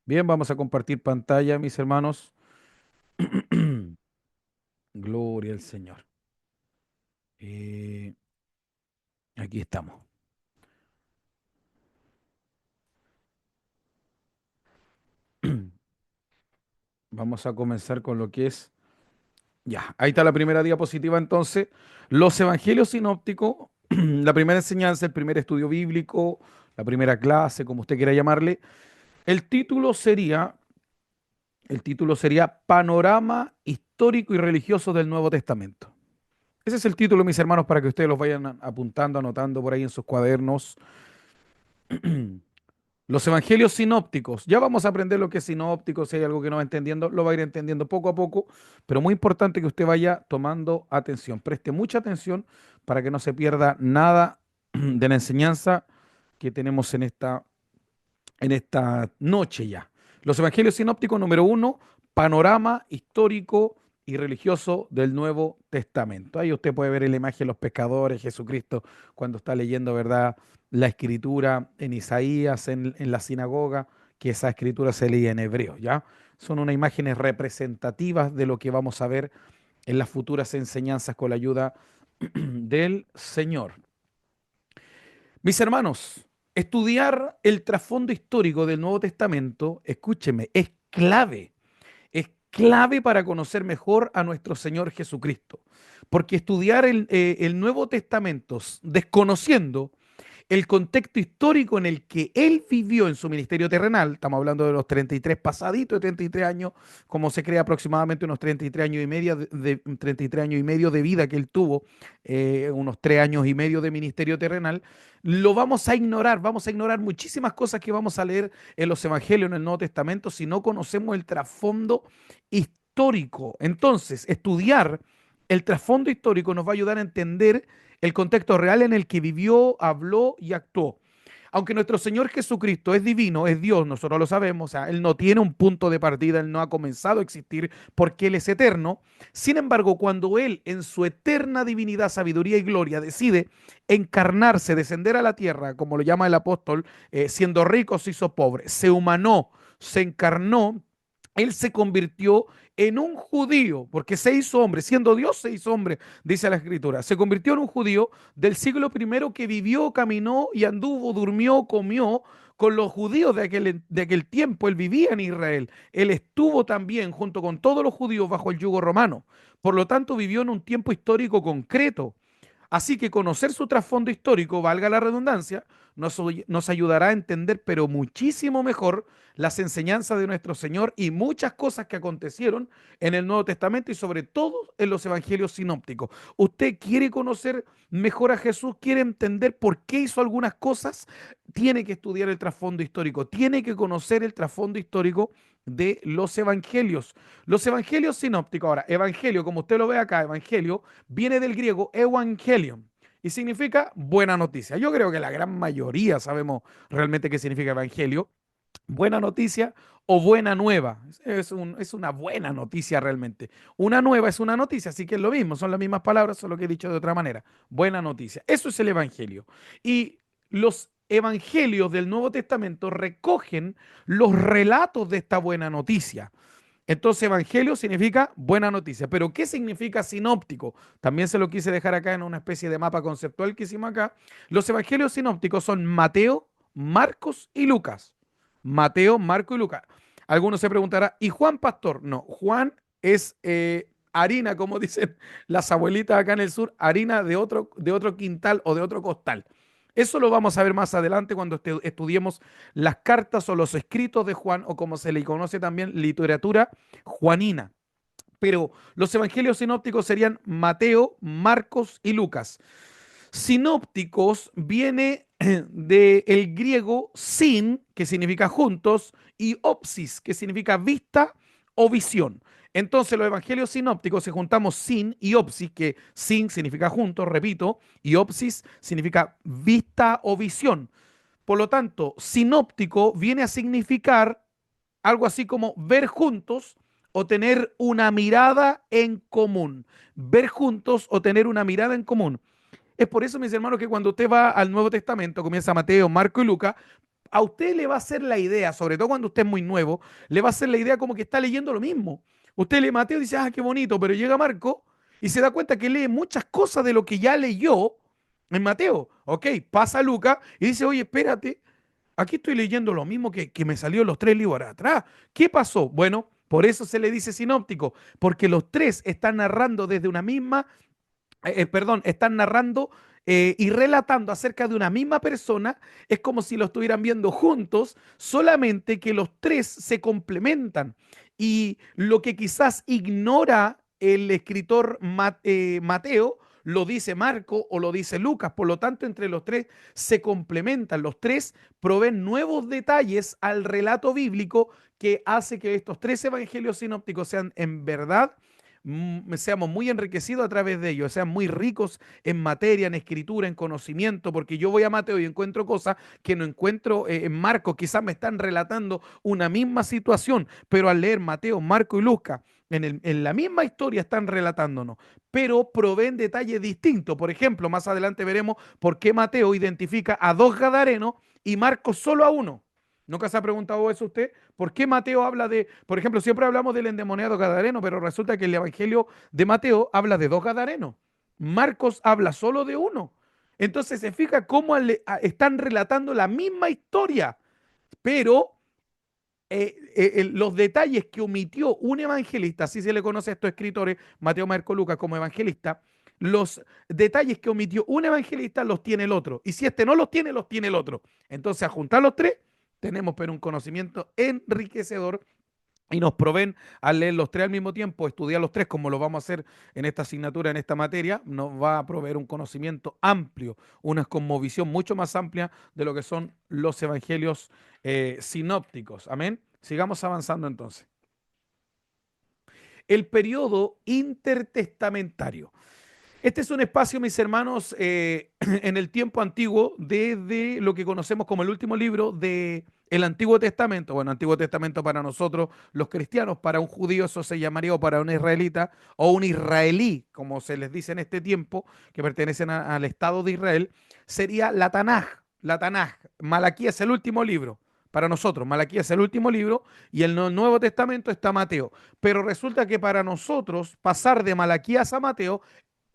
Bien, vamos a compartir pantalla, mis hermanos. Gloria al Señor. Eh, Aquí estamos. Vamos a comenzar con lo que es. Ya, ahí está la primera diapositiva entonces. Los evangelios sinópticos, la primera enseñanza, el primer estudio bíblico, la primera clase, como usted quiera llamarle. El título sería, el título sería Panorama histórico y religioso del Nuevo Testamento. Ese es el título, mis hermanos, para que ustedes los vayan apuntando, anotando por ahí en sus cuadernos. Los evangelios sinópticos. Ya vamos a aprender lo que es sinóptico. Si hay algo que no va entendiendo, lo va a ir entendiendo poco a poco. Pero muy importante que usted vaya tomando atención. Preste mucha atención para que no se pierda nada de la enseñanza que tenemos en esta noche ya. Los evangelios sinópticos, número uno, panorama histórico y religioso del Nuevo Testamento. Ahí usted puede ver la imagen de los pescadores, Jesucristo, cuando está leyendo, ¿verdad?, la escritura en Isaías, en la sinagoga, que esa escritura se leía en hebreo, ¿ya? Son unas imágenes representativas de lo que vamos a ver en las futuras enseñanzas con la ayuda del Señor. Mis hermanos, estudiar el trasfondo histórico del Nuevo Testamento, escúcheme, es clave para conocer mejor a nuestro Señor Jesucristo. Porque estudiar el Nuevo Testamento desconociendo el contexto histórico en el que él vivió en su ministerio terrenal, estamos hablando de los 33 pasaditos de 33 años, como se cree aproximadamente unos 33 años y medio 33 años y medio de vida que él tuvo, unos 3 años y medio de ministerio terrenal, lo vamos a ignorar muchísimas cosas que vamos a leer en los evangelios en el Nuevo Testamento si no conocemos el trasfondo histórico. Entonces, estudiar el trasfondo histórico nos va a ayudar a entender el contexto real en el que vivió, habló y actuó. Aunque nuestro Señor Jesucristo es divino, es Dios, nosotros lo sabemos, o sea, Él no tiene un punto de partida, Él no ha comenzado a existir porque Él es eterno. Sin embargo, cuando Él en su eterna divinidad, sabiduría y gloria decide encarnarse, descender a la tierra, como lo llama el apóstol, siendo rico se hizo pobre, se humanó, se encarnó, Él se convirtió en un judío, porque se hizo hombre, siendo Dios se hizo hombre, dice la escritura. Se convirtió en un judío del siglo primero que vivió, caminó y anduvo, durmió, comió con los judíos de aquel tiempo. Él vivía en Israel. Él estuvo también junto con todos los judíos bajo el yugo romano. Por lo tanto, vivió en un tiempo histórico concreto. Así que conocer su trasfondo histórico, valga la redundancia, nos ayudará a entender, pero muchísimo mejor, las enseñanzas de nuestro Señor y muchas cosas que acontecieron en el Nuevo Testamento y sobre todo en los evangelios sinópticos. Usted quiere conocer mejor a Jesús, quiere entender por qué hizo algunas cosas, tiene que estudiar el trasfondo histórico, tiene que conocer el trasfondo histórico de los evangelios. Los evangelios sinópticos, ahora, evangelio, como usted lo ve acá, evangelio, viene del griego evangelion y significa buena noticia. Yo creo que la gran mayoría sabemos realmente qué significa evangelio. Buena noticia o buena nueva. Es una buena noticia realmente. Una nueva es una noticia, así que es lo mismo, son las mismas palabras, solo que he dicho de otra manera. Buena noticia. Eso es el evangelio. Y los evangelios del Nuevo Testamento recogen los relatos de esta buena noticia. Entonces, evangelio significa buena noticia. Pero, ¿qué significa sinóptico? También se lo quise dejar acá en una especie de mapa conceptual que hicimos acá. Los evangelios sinópticos son Mateo, Marcos y Lucas. Mateo, Marcos y Lucas. Algunos se preguntarán, ¿y Juan Pastor? No, Juan es harina, como dicen las abuelitas acá en el sur, harina de otro quintal o de otro costal. Eso lo vamos a ver más adelante cuando estudiemos las cartas o los escritos de Juan, o como se le conoce también, literatura juanina. Pero los evangelios sinópticos serían Mateo, Marcos y Lucas. Sinópticos viene del griego sin, que significa juntos, y opsis, que significa vista o visión. Entonces los evangelios sinópticos, si juntamos sin y opsis, que sin significa juntos, repito, y opsis significa vista o visión. Por lo tanto, sinóptico viene a significar algo así como ver juntos o tener una mirada en común. Ver juntos o tener una mirada en común. Es por eso, mis hermanos, que cuando usted va al Nuevo Testamento, comienza Mateo, Marco y Lucas, a usted le va a hacer la idea, sobre todo cuando usted es muy nuevo, le va a hacer la idea como que está leyendo lo mismo. Usted lee Mateo y dice, ah, qué bonito, pero llega Marco y se da cuenta que lee muchas cosas de lo que ya leyó en Mateo. Ok, pasa a Lucas y dice, oye, espérate, aquí estoy leyendo lo mismo que me salió en los 3 libros atrás. ¿Qué pasó? Bueno, por eso se le dice sinóptico, porque los tres están narrando desde una misma perdón, están narrando y relatando acerca de una misma persona, es como si lo estuvieran viendo juntos, solamente que los tres se complementan. Y lo que quizás ignora el escritor Mateo, lo dice Marco o lo dice Lucas. Por lo tanto, entre los tres se complementan. Los tres proveen nuevos detalles al relato bíblico que hace que estos tres evangelios sinópticos sean en verdad seamos muy enriquecidos a través de ellos, sean muy ricos en materia, en escritura, en conocimiento, porque yo voy a Mateo y encuentro cosas que no encuentro en Marcos, quizás me están relatando una misma situación, pero al leer Mateo, Marco y Lucas, en la misma historia están relatándonos, pero proveen detalles distintos. Por ejemplo, más adelante veremos por qué Mateo identifica a 2 gadarenos y Marcos solo a uno. ¿Nunca se ha preguntado eso usted? ¿Por qué Mateo habla de, por ejemplo, siempre hablamos del endemoniado gadareno, pero resulta que el Evangelio de Mateo habla de 2 gadarenos? Marcos habla solo de uno. Entonces se fija cómo están relatando la misma historia, pero los detalles que omitió un evangelista, así se le conoce a estos escritores, Mateo, Marco, Lucas, como evangelista, los detalles que omitió un evangelista los tiene el otro. Y si este no los tiene el otro. Entonces, a juntar los tres, tenemos pero un conocimiento enriquecedor y nos proveen al leer los tres al mismo tiempo, estudiar los tres como lo vamos a hacer en esta asignatura, en esta materia, nos va a proveer un conocimiento amplio, una cosmovisión mucho más amplia de lo que son los evangelios sinópticos. Amén. Sigamos avanzando entonces. El periodo intertestamentario. Este es un espacio, mis hermanos, en el tiempo antiguo, desde lo que conocemos como el último libro del Antiguo Testamento. Bueno, Antiguo Testamento para nosotros, los cristianos, para un judío eso se llamaría, o para un israelita, o un israelí, como se les dice en este tiempo, que pertenecen al Estado de Israel, sería la Tanaj. La Tanaj. Malaquías es el último libro. Para nosotros, Malaquías es el último libro y en el Nuevo Testamento está Mateo. Pero resulta que para nosotros pasar de Malaquías a Mateo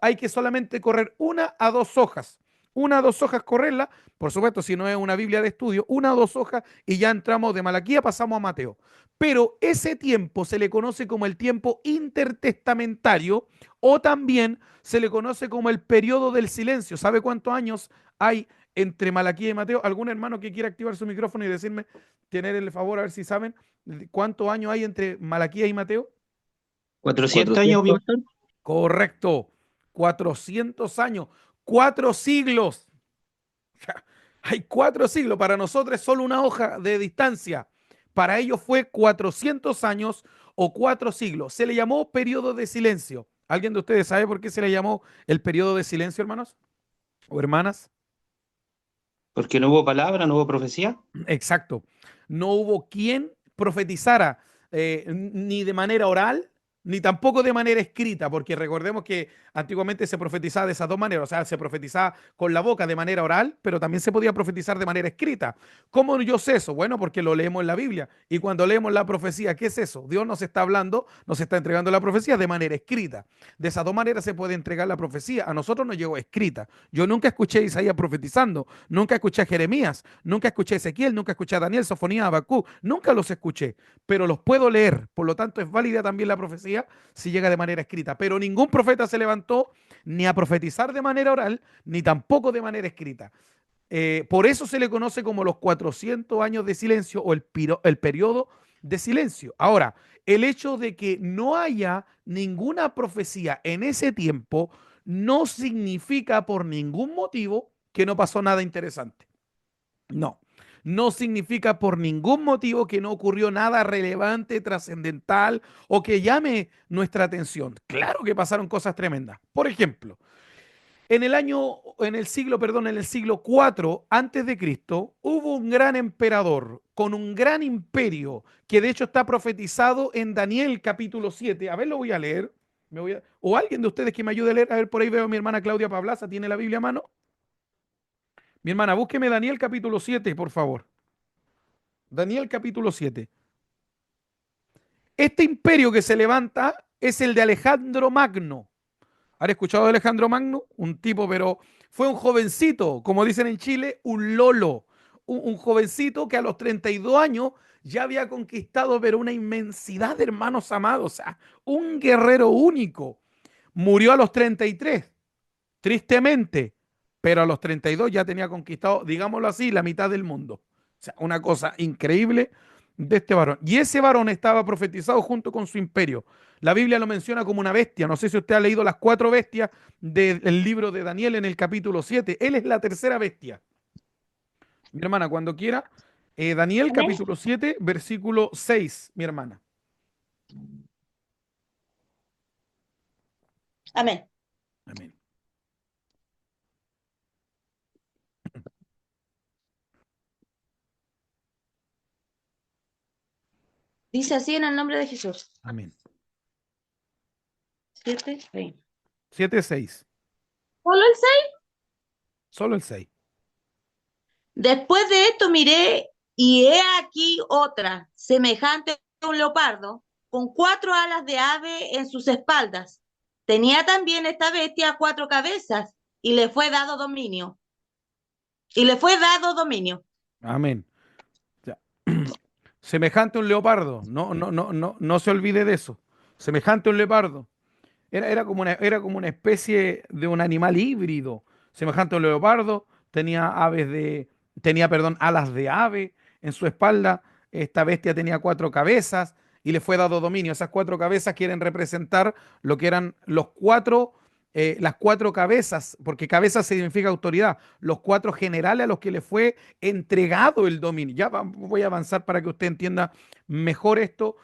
hay que solamente correr 1 a 2 hojas. 1 a 2 hojas correrla, por supuesto, si no es una Biblia de estudio, 1 a 2 hojas y ya entramos de Malaquía, pasamos a Mateo. Pero ese tiempo se le conoce como el tiempo intertestamentario o también se le conoce como el periodo del silencio. ¿Sabe cuántos años hay entre Malaquía y Mateo? ¿Algún hermano que quiera activar su micrófono y decirme, tener el favor, a ver si saben cuántos años hay entre Malaquía y Mateo? 400 años, mi 400. pastor. Correcto. 400 años, 4 siglos. Hay 4 siglos. Para nosotros es solo una hoja de distancia. Para ellos fue 400 años o 4 siglos. Se le llamó periodo de silencio. ¿Alguien de ustedes sabe por qué se le llamó el periodo de silencio, hermanos o hermanas? Porque no hubo palabra, no hubo profecía. Exacto. No hubo quien profetizara ni de manera oral, ni tampoco de manera escrita, porque recordemos que antiguamente se profetizaba de esas dos maneras, o sea, se profetizaba con la boca de manera oral, pero también se podía profetizar de manera escrita. ¿Cómo yo sé eso? Bueno, porque lo leemos en la Biblia. Y cuando leemos la profecía, ¿qué es eso? Dios nos está hablando, nos está entregando la profecía de manera escrita. De esas dos maneras se puede entregar la profecía. A nosotros nos llegó escrita. Yo nunca escuché a Isaías profetizando, nunca escuché a Jeremías, nunca escuché a Ezequiel, nunca escuché a Daniel, Sofonía, Abacú, nunca los escuché, pero los puedo leer. Por lo tanto, es válida también la profecía si llega de manera escrita. Pero ningún profeta se levantó ni a profetizar de manera oral, ni tampoco de manera escrita. Por eso se le conoce como los 400 años de silencio o el periodo de silencio. Ahora, el hecho de que no haya ninguna profecía en ese tiempo no significa por ningún motivo que no pasó nada interesante. No, no significa por ningún motivo que no ocurrió nada relevante, trascendental o que llame nuestra atención. Claro que pasaron cosas tremendas. Por ejemplo, en el siglo IV antes de Cristo, hubo un gran emperador con un gran imperio que de hecho está profetizado en Daniel capítulo 7. A ver, lo voy a leer. O alguien de ustedes que me ayude a leer. A ver, por ahí veo a mi hermana Claudia Pablaza. ¿Tiene la Biblia a mano? Mi hermana, búsqueme Daniel capítulo 7, por favor. Daniel capítulo 7. Este imperio que se levanta es el de Alejandro Magno. ¿Han escuchado de Alejandro Magno? Un tipo, pero fue un jovencito, como dicen en Chile, un lolo. Un jovencito que a los 32 años ya había conquistado, pero una inmensidad de hermanos amados. O sea, un guerrero único. Murió a los 33, tristemente, pero a los 32 ya tenía conquistado, digámoslo así, la mitad del mundo. O sea, una cosa increíble de este varón. Y ese varón estaba profetizado junto con su imperio. La Biblia lo menciona como una bestia. No sé si usted ha leído las 4 bestias del libro de Daniel en el capítulo 7. Él es la tercera bestia. Mi hermana, cuando quiera, Daniel Amén. capítulo 7, versículo 6, mi hermana. Amén. Amén. Dice así en el nombre de Jesús. Amén. 7, 6. 7, 6. ¿Solo el 6? Solo el 6. Después de esto miré y he aquí otra, semejante a un leopardo, con 4 alas de ave en sus espaldas. Tenía también esta bestia 4 cabezas y le fue dado dominio. Y le fue dado dominio. Amén. Ya. Semejante a un leopardo. No, no, no, no, no se olvide de eso. Semejante a un leopardo. Era como una especie de un animal híbrido. Semejante a un leopardo. Tenía, perdón, alas de ave en su espalda. Esta bestia tenía 4 cabezas y le fue dado dominio. Esas 4 cabezas quieren representar lo que eran las 4 cabezas, porque cabeza significa autoridad, los 4 generales a los que le fue entregado el dominio. Ya voy a avanzar para que usted entienda mejor esto,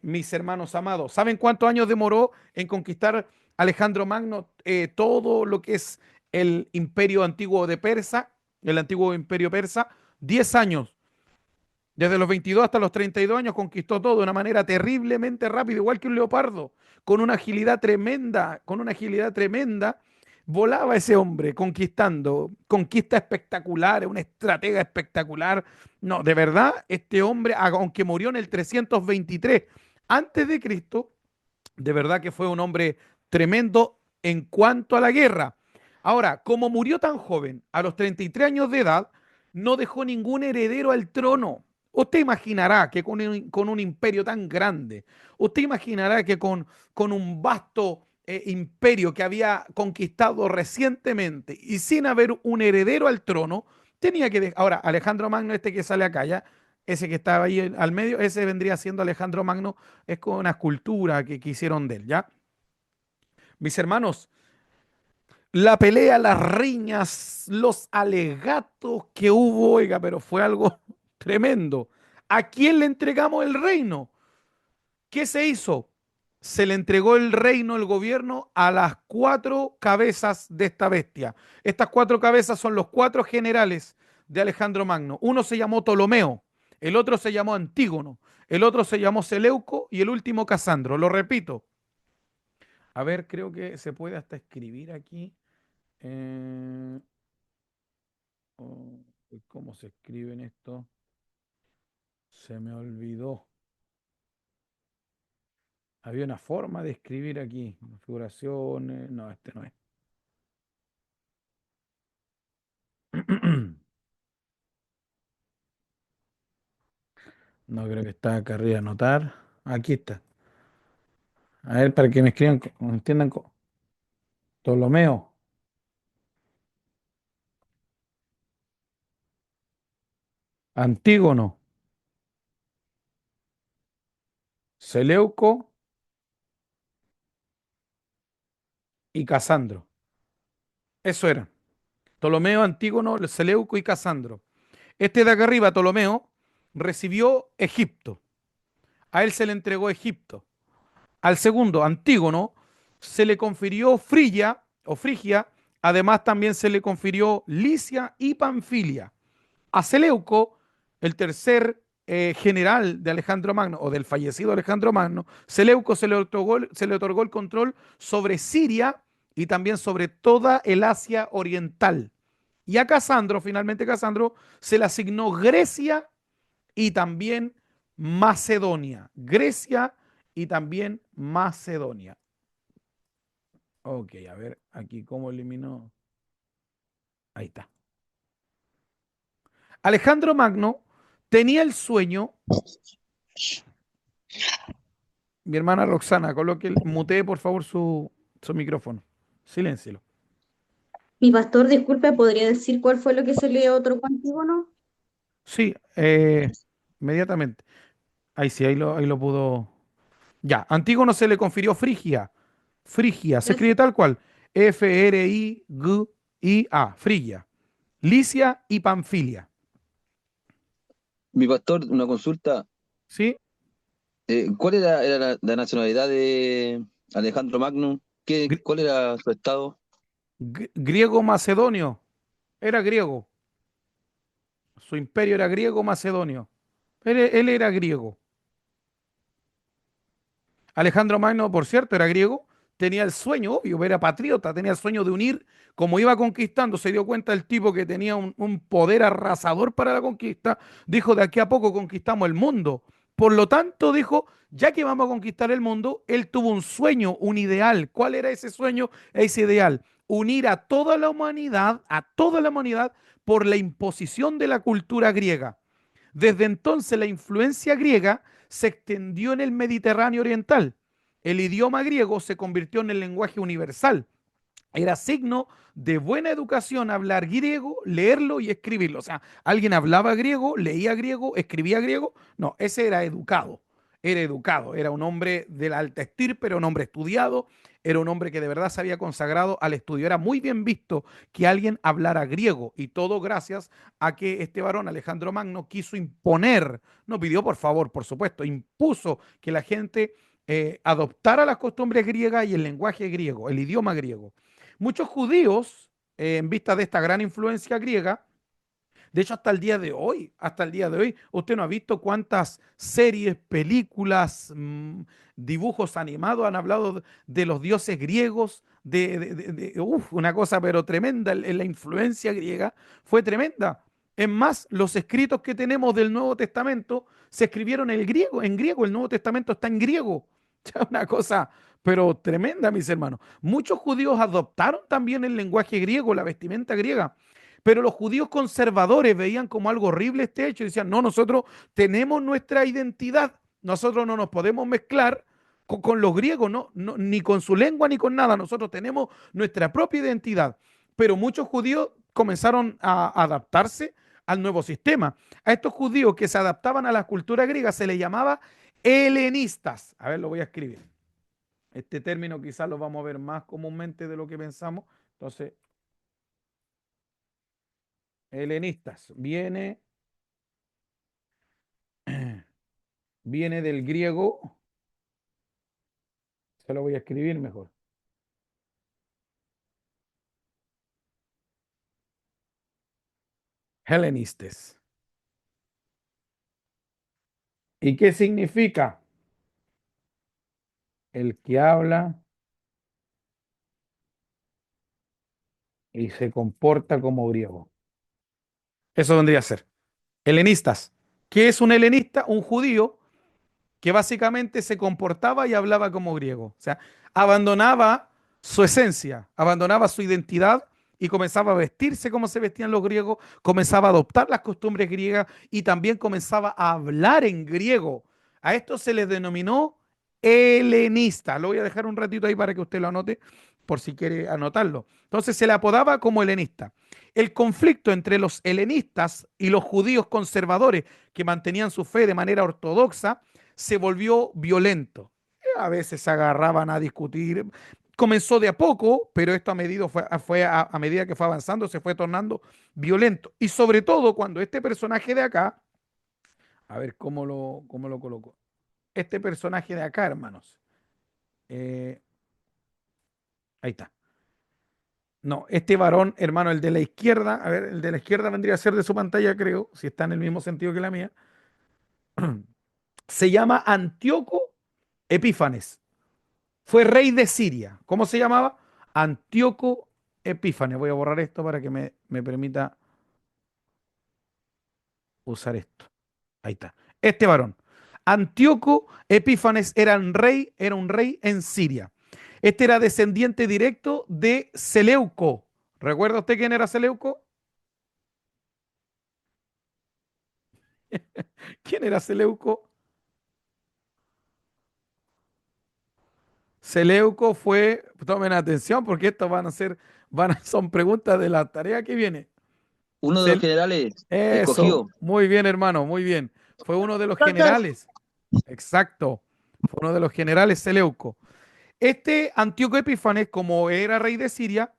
mis hermanos amados. ¿Saben cuántos años demoró en conquistar Alejandro Magno todo lo que es el imperio antiguo de Persa, el antiguo imperio persa? 10 años. Desde los 22 hasta los 32 años conquistó todo de una manera terriblemente rápida, igual que un leopardo, con una agilidad tremenda, con una agilidad tremenda. Volaba ese hombre conquistando, conquista espectacular, un estratega espectacular. No, de verdad, este hombre, aunque murió en el 323 antes de Cristo, de verdad que fue un hombre tremendo en cuanto a la guerra. Ahora, como murió tan joven, a los 33 años de edad, no dejó ningún heredero al trono. Usted imaginará que con un imperio tan grande, usted imaginará que con un vasto imperio que había conquistado recientemente y sin haber un heredero al trono, tenía que... Ahora, Alejandro Magno, este que sale acá ya, ese que estaba ahí al medio, ese vendría siendo Alejandro Magno, es con una escultura que hicieron de él, ¿ya? Mis hermanos, la pelea, las riñas, los alegatos que hubo, oiga, pero fue algo tremendo. ¿A quién le entregamos el reino? ¿Qué se hizo? Se le entregó el reino, el gobierno, a las 4 cabezas de esta bestia. Estas 4 cabezas son los 4 generales de Alejandro Magno. Uno se llamó Ptolomeo, el otro se llamó Antígono, el otro se llamó Seleuco y el último Casandro. Lo repito. A ver, creo que se puede hasta escribir aquí. Eh, oh, ¿cómo se escribe en esto? Se me olvidó. Había una forma de escribir aquí. Configuraciones. No, este no es. No creo que está acá arriba. Anotar. Aquí está. A ver, para que me escriban, entiendan. Ptolomeo, Antígono, Seleuco y Casandro. Eso era. Ptolomeo, Antígono, Seleuco y Casandro. Este de acá arriba, Ptolomeo, recibió Egipto. A él se le entregó Egipto. Al segundo, Antígono, se le confirió Frigia o Frigia, además también se le confirió Licia y Panfilia. A Seleuco, el tercer general de Alejandro Magno o del fallecido Alejandro Magno, Seleuco se le otorgó el control sobre Siria y también sobre toda el Asia Oriental. Y a Casandro, finalmente Casandro, se le asignó Grecia y también Macedonia. Grecia y también Macedonia. Ok, a ver, aquí cómo eliminó. Ahí está. Alejandro Magno tenía el sueño. Mi hermana Roxana, mutee por favor su micrófono. Siléncielo. Mi pastor, disculpe, ¿podría decir cuál fue lo que se le otorgó a Antígono? Sí, inmediatamente. Ahí sí, ahí lo pudo. Ya, Antígono se le confirió Frigia. Frigia, se escribe tal cual. Frigia, Frigia. Licia y Panfilia. Mi pastor, una consulta. ¿Sí? ¿Cuál era la nacionalidad de Alejandro Magno? Gr- ¿Cuál era su estado? Griego macedonio. Era griego. Su imperio era griego macedonio. Él era griego. Alejandro Magno, por cierto, era griego, tenía el sueño, obvio, era patriota, tenía el sueño de unir, como iba conquistando, se dio cuenta el tipo que tenía un poder arrasador para la conquista, dijo, de aquí a poco conquistamos el mundo. Por lo tanto, dijo, ya que vamos a conquistar el mundo, él tuvo un sueño, un ideal. ¿Cuál era ese sueño, ese ideal? Unir a toda la humanidad por la imposición de la cultura griega. Desde entonces la influencia griega se extendió en el Mediterráneo oriental. El idioma griego se convirtió en el lenguaje universal. Era signo de buena educación hablar griego, leerlo y escribirlo. O sea, alguien hablaba griego, leía griego, escribía griego. No, ese era educado. Era educado. Era un hombre de la alta estirpe, era un hombre estudiado, era un hombre que de verdad se había consagrado al estudio. Era muy bien visto que alguien hablara griego y todo gracias a que este varón, Alejandro Magno, quiso imponer, no pidió por favor, por supuesto, impuso que la gente adoptara las costumbres griegas y el lenguaje griego, el idioma griego. Muchos judíos, en vista de esta gran influencia griega, de hecho hasta el día de hoy, usted no ha visto cuántas series, películas, dibujos animados han hablado de los dioses griegos, una cosa pero tremenda, la influencia griega fue tremenda. Es más, los escritos que tenemos del Nuevo Testamento se escribieron en griego, el Nuevo Testamento está en griego. Una cosa pero tremenda, mis hermanos. Muchos judíos adoptaron también el lenguaje griego, la vestimenta griega. Pero los judíos conservadores veían como algo horrible este hecho y decían, no, nosotros tenemos nuestra identidad, nosotros no nos podemos mezclar con los griegos, ni con su lengua ni con nada, nosotros tenemos nuestra propia identidad. Pero muchos judíos comenzaron a adaptarse al nuevo sistema. A estos judíos que se adaptaban a la cultura griega se les llamaba helenistas. A ver, lo voy a escribir. Este término quizás lo vamos a ver más comúnmente de lo que pensamos. Entonces, helenistas. Viene del griego, se lo voy a escribir mejor. Helenistes. ¿Y qué significa? El que habla y se comporta como griego. Eso vendría a ser. Helenistas. ¿Qué es un helenista? Un judío que básicamente se comportaba y hablaba como griego. O sea, abandonaba su esencia, abandonaba su identidad y comenzaba a vestirse como se vestían los griegos, comenzaba a adoptar las costumbres griegas y también comenzaba a hablar en griego. A esto se les denominó helenista. Lo voy a dejar un ratito ahí para que usted lo anote, por si quiere anotarlo. Entonces se le apodaba como helenista. El conflicto entre los helenistas y los judíos conservadores que mantenían su fe de manera ortodoxa se volvió violento. A veces se agarraban a discutir. Comenzó de a poco, pero esto a medida que fue avanzando se fue tornando violento. Y sobre todo cuando este personaje de acá, a ver cómo lo coloco. Este personaje de acá, hermanos. eh, ahí está. No, este varón, hermano, el de la izquierda, a ver, el de la izquierda vendría a ser de su pantalla, creo, si está en el mismo sentido que la mía. Se llama Antíoco Epífanes. Fue rey de Siria. ¿Cómo se llamaba? Antíoco Epífanes. Voy a borrar esto para que me permita usar esto. Ahí está. Este varón. Antíoco Epífanes era un rey en Siria. Este era descendiente directo de Seleuco. ¿Recuerda usted quién era Seleuco? ¿Quién era Seleuco? Seleuco fue, tomen atención porque esto son preguntas de la tarea que viene. Uno de los generales Eso, escogido. muy bien, hermano, muy bien. Fue uno de los Entonces, generales. Exacto. Fue uno de los generales Seleuco. Este Antíoco Epífanes, como era rey de Siria,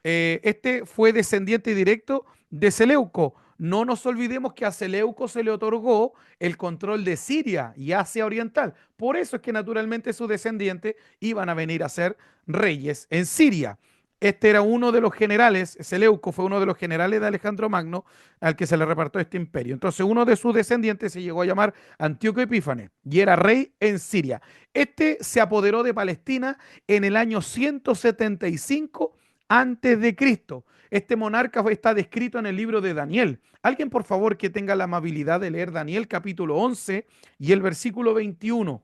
este fue descendiente directo de Seleuco. No nos olvidemos que a Seleuco se le otorgó el control de Siria y Asia Oriental. Por eso es que naturalmente sus descendientes iban a venir a ser reyes en Siria. Este era uno de los generales, Seleuco fue uno de los generales de Alejandro Magno al que se le repartió este imperio. Entonces uno de sus descendientes se llegó a llamar Antíoco Epífanes y era rey en Siria. Este se apoderó de Palestina en el año 175 antes de Cristo. Este monarca está descrito en el libro de Daniel. Alguien, por favor, que tenga la amabilidad de leer Daniel capítulo 11 y el versículo 21.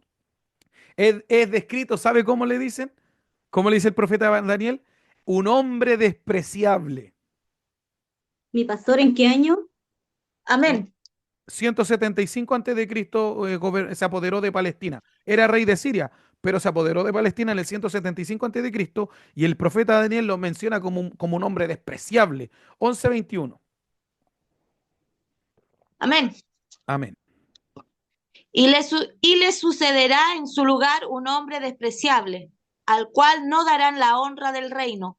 Es descrito, ¿sabe cómo le dicen? ¿Cómo le dice el profeta Daniel? Un hombre despreciable. Mi pastor, ¿en qué año? amén. 175 antes de Cristo se apoderó de Palestina. Era rey de Siria, pero se apoderó de Palestina en el 175 antes de Cristo y el profeta Daniel lo menciona como un hombre despreciable. 11:21. Amén. Amén. Y le sucederá en su lugar un hombre despreciable, al cual no darán la honra del reino,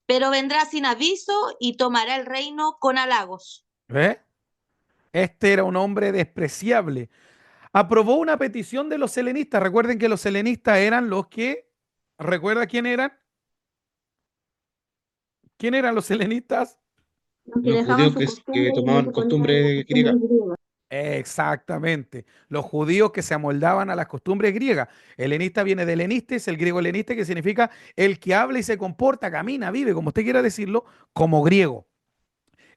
pero vendrá sin aviso y tomará el reino con halagos. ¿Ve? Este era un hombre despreciable. Aprobó una petición de los helenistas. Recuerden que los helenistas eran los que, ¿recuerda quién eran? ¿Quién eran los helenistas? Los que Los dejaban judíos su que costumbre y tomaban se ponían las costumbre griega. costumbres griegas. Exactamente. Los judíos que se amoldaban a las costumbres griegas. Helenista viene de helenistes, el griego heleniste, que significa el que habla y se comporta, camina, vive, como usted quiera decirlo, como griego.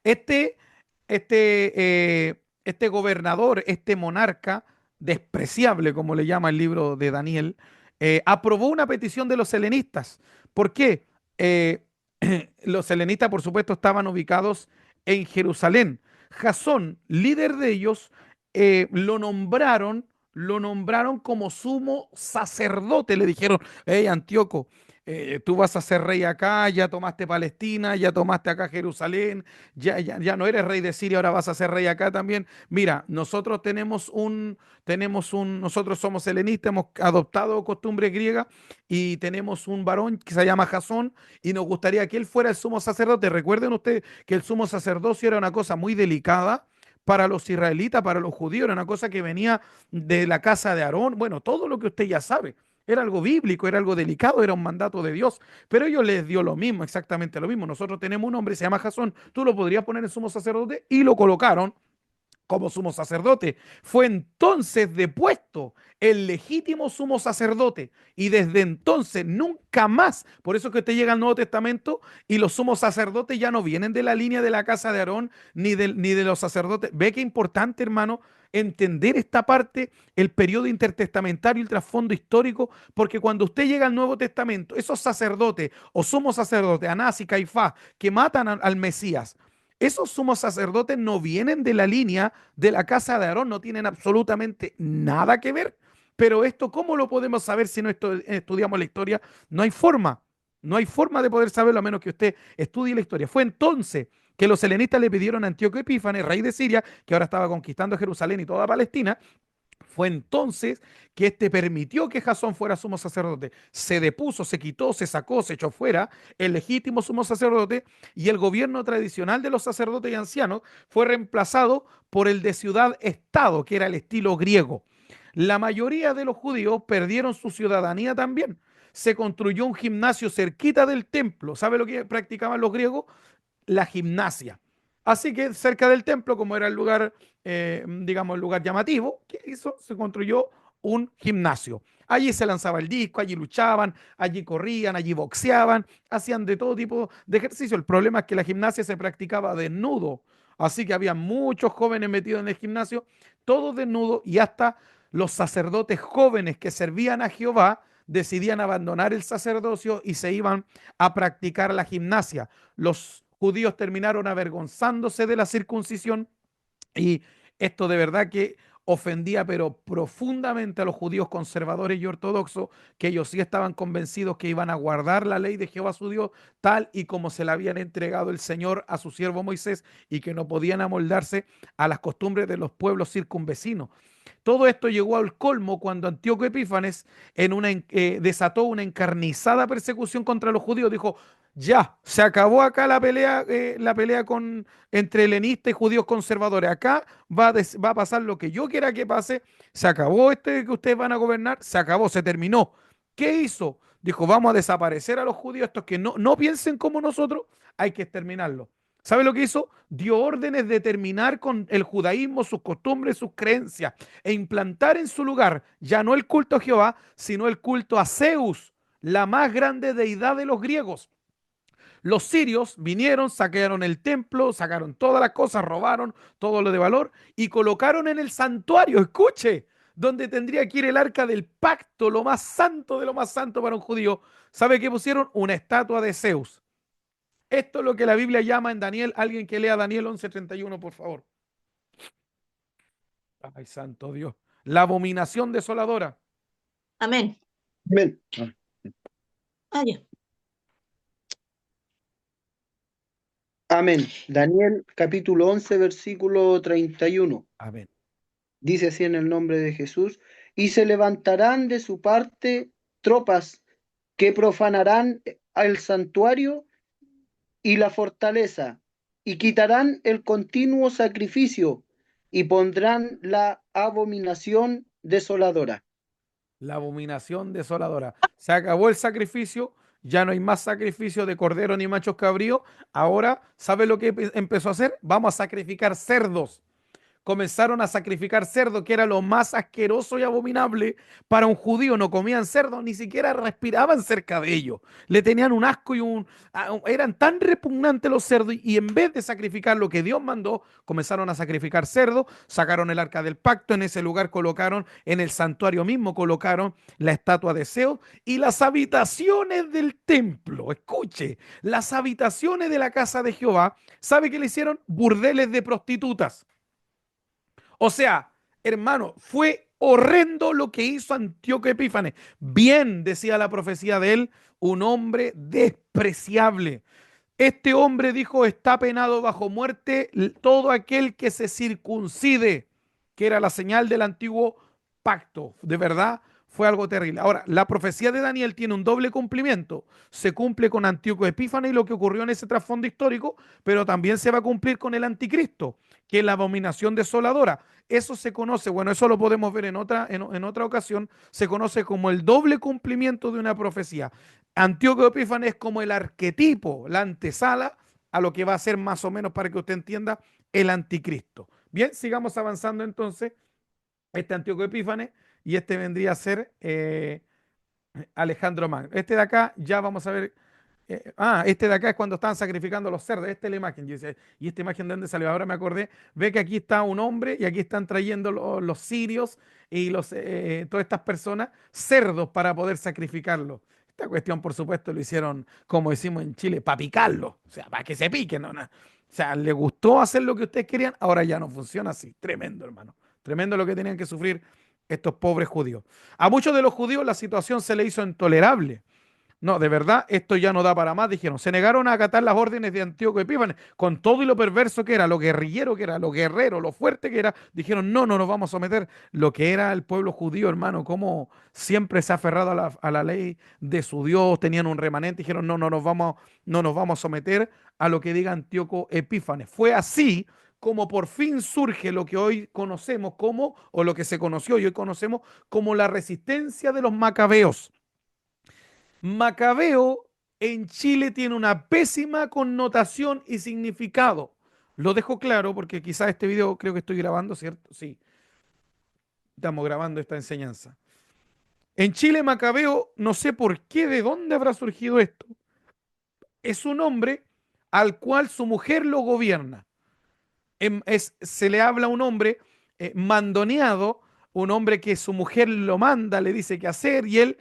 Este, este gobernador, este monarca despreciable, como le llama el libro de Daniel, aprobó una petición de los helenistas. ¿Por qué? Los helenistas, por supuesto, estaban ubicados en Jerusalén. Jasón, líder de ellos, lo nombraron como sumo sacerdote. Le dijeron, hey, Antíoco, tú vas a ser rey acá, ya tomaste Palestina, ya tomaste acá Jerusalén, ya no eres rey de Siria, ahora vas a ser rey acá también. Mira, nosotros somos helenistas, hemos adoptado costumbres griegas y tenemos un varón que se llama Jasón y nos gustaría que él fuera el sumo sacerdote. Recuerden ustedes que el sumo sacerdocio era una cosa muy delicada para los israelitas, para los judíos, era una cosa que venía de la casa de Aarón, bueno, todo lo que usted ya sabe. Era algo bíblico, era algo delicado, era un mandato de Dios. Pero ellos les dio lo mismo, exactamente lo mismo. Nosotros tenemos un hombre, se llama Jasón, tú lo podrías poner en sumo sacerdote y lo colocaron como sumo sacerdote. Fue entonces depuesto el legítimo sumo sacerdote y desde entonces nunca más, por eso que usted llega al Nuevo Testamento y los sumos sacerdotes ya no vienen de la línea de la casa de Aarón ni de los sacerdotes. Ve qué importante, hermano, entender esta parte, el periodo intertestamentario y el trasfondo histórico, porque cuando usted llega al Nuevo Testamento, esos sacerdotes o sumos sacerdotes, Anás y Caifás, que matan al Mesías, esos sumos sacerdotes no vienen de la línea de la casa de Aarón, no tienen absolutamente nada que ver. Pero esto, ¿cómo lo podemos saber si no estudiamos la historia? No hay forma, no hay forma de poder saberlo a menos que usted estudie la historia. Fue entonces que los helenistas le pidieron a Antíoco Epífanes, rey de Siria, que ahora estaba conquistando Jerusalén y toda Palestina. Fue entonces que éste permitió que Jasón fuera sumo sacerdote. Se depuso, se quitó, se sacó, se echó fuera el legítimo sumo sacerdote y el gobierno tradicional de los sacerdotes y ancianos fue reemplazado por el de ciudad-estado, que era el estilo griego. La mayoría de los judíos perdieron su ciudadanía también. Se construyó un gimnasio cerquita del templo. ¿Sabe lo que practicaban los griegos? La gimnasia. Así que cerca del templo, como era el lugar, digamos, el lugar llamativo, ¿qué hizo? Se construyó un gimnasio. Allí se lanzaba el disco, allí luchaban, allí corrían, allí boxeaban, hacían de todo tipo de ejercicio. El problema es que la gimnasia se practicaba desnudo, así que había muchos jóvenes metidos en el gimnasio todos desnudos, y hasta los sacerdotes jóvenes que servían a Jehová decidían abandonar el sacerdocio y se iban a practicar la gimnasia. Los judíos terminaron avergonzándose de la circuncisión, y esto de verdad que ofendía pero profundamente a los judíos conservadores y ortodoxos, que ellos sí estaban convencidos que iban a guardar la ley de Jehová su Dios tal y como se la habían entregado el Señor a su siervo Moisés, y que no podían amoldarse a las costumbres de los pueblos circunvecinos. Todo esto llegó al colmo cuando Antíoco Epífanes desató una encarnizada persecución contra los judíos. Dijo: ya, se acabó acá la pelea entre helenistas y judíos conservadores. Acá va a pasar lo que yo quiera que pase. Se acabó que ustedes van a gobernar. Se acabó, se terminó. ¿Qué hizo? Dijo: vamos a desaparecer a los judíos, estos que no piensen como nosotros, hay que exterminarlos. ¿Sabe lo que hizo? Dio órdenes de terminar con el judaísmo, sus costumbres, sus creencias, e implantar en su lugar ya no el culto a Jehová, sino el culto a Zeus, la más grande deidad de los griegos. Los sirios vinieron, saquearon el templo, sacaron todas las cosas, robaron todo lo de valor y colocaron en el santuario, escuche, donde tendría que ir el arca del pacto, lo más santo de lo más santo para un judío. ¿Sabe qué pusieron? Una estatua de Zeus. Esto es lo que la Biblia llama en Daniel. Alguien que lea Daniel 11:31, por favor. Ay, santo Dios. La abominación desoladora. Amén. Amén. Ah, ya. Amén. Daniel capítulo 11, versículo 31. Amén. Dice así en el nombre de Jesús: y se levantarán de su parte tropas que profanarán el santuario y la fortaleza, y quitarán el continuo sacrificio, y pondrán la abominación desoladora. La abominación desoladora. Se acabó el sacrificio, ya no hay más sacrificio de cordero ni machos cabríos. Ahora, ¿sabe lo que empezó a hacer? Vamos a sacrificar cerdos. Comenzaron a sacrificar cerdo, que era lo más asqueroso y abominable para un judío. No comían cerdo, ni siquiera respiraban cerca de ellos. Le tenían un asco eran tan repugnantes los cerdos, y en vez de sacrificar lo que Dios mandó, comenzaron a sacrificar cerdo. Sacaron el arca del pacto, en ese lugar colocaron, en el santuario mismo colocaron la estatua de Zeus, y las habitaciones del templo, escuche, las habitaciones de la casa de Jehová, ¿sabe qué le hicieron? Burdeles de prostitutas. O sea, hermano, fue horrendo lo que hizo Antíoco Epífanes. Bien, decía la profecía de él, un hombre despreciable. Este hombre dijo: está penado bajo muerte todo aquel que se circuncide, que era la señal del antiguo pacto. De verdad, fue algo terrible. Ahora, la profecía de Daniel tiene un doble cumplimiento. Se cumple con Antíoco Epífanes y lo que ocurrió en ese trasfondo histórico, pero también se va a cumplir con el anticristo, que es la abominación desoladora. Eso se conoce, bueno, eso lo podemos ver en otra ocasión, se conoce como el doble cumplimiento de una profecía. Antíoco Epífanes es como el arquetipo, la antesala a lo que va a ser, más o menos, para que usted entienda, el anticristo. Bien, sigamos avanzando entonces. Este Antíoco Epífanes, y este vendría a ser Alejandro Magno. Este de acá ya vamos a ver. Este de acá es cuando estaban sacrificando los cerdos. Esta es la imagen. Yo decía, ¿y esta imagen de dónde salió? Ahora me acordé. Ve que aquí está un hombre y aquí están trayendo los sirios y todas estas personas cerdos para poder sacrificarlos. Esta cuestión, por supuesto, lo hicieron, como decimos en Chile, para picarlo. O sea, para que se piquen. ¿No? O sea, le gustó hacer lo que ustedes querían. Ahora ya no funciona así. Tremendo, hermano. Tremendo lo que tenían que sufrir estos pobres judíos. A muchos de los judíos la situación se le hizo intolerable. No, de verdad, esto ya no da para más, dijeron. Se negaron a acatar las órdenes de Antíoco Epífanes, con todo y lo perverso que era, lo guerrillero que era, lo guerrero, lo fuerte que era. Dijeron: no nos vamos a someter. Lo que era el pueblo judío, hermano, como siempre se ha aferrado a la ley de su Dios, tenían un remanente. Dijeron: no nos vamos a someter a lo que diga Antíoco Epífanes. Fue así como por fin surge lo que hoy conocemos como, o lo que se conoció y hoy conocemos como, la resistencia de los macabeos. Macabeo en Chile tiene una pésima connotación y significado. Lo dejo claro porque quizás este video creo que estoy grabando, ¿cierto? Sí, estamos grabando esta enseñanza. En Chile, Macabeo, no sé por qué, de dónde habrá surgido esto. Es un hombre al cual su mujer lo gobierna. Se le habla a un hombre mandoneado, un hombre que su mujer lo manda, le dice qué hacer y él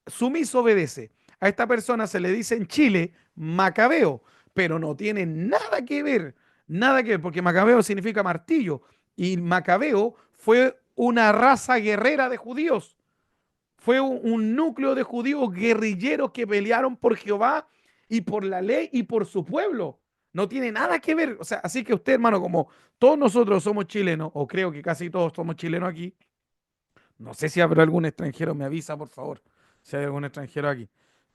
sumiso obedece. A esta persona se le dice en Chile Macabeo, pero no tiene nada que ver, porque Macabeo significa martillo y Macabeo fue una raza guerrera de judíos. Fue un núcleo de judíos guerrilleros que pelearon por Jehová y por la ley y por su pueblo. No tiene nada que ver. O sea, así que usted, hermano, como todos nosotros somos chilenos, o creo que casi todos somos chilenos aquí, no sé si habrá algún extranjero, me avisa, por favor, si hay algún extranjero aquí.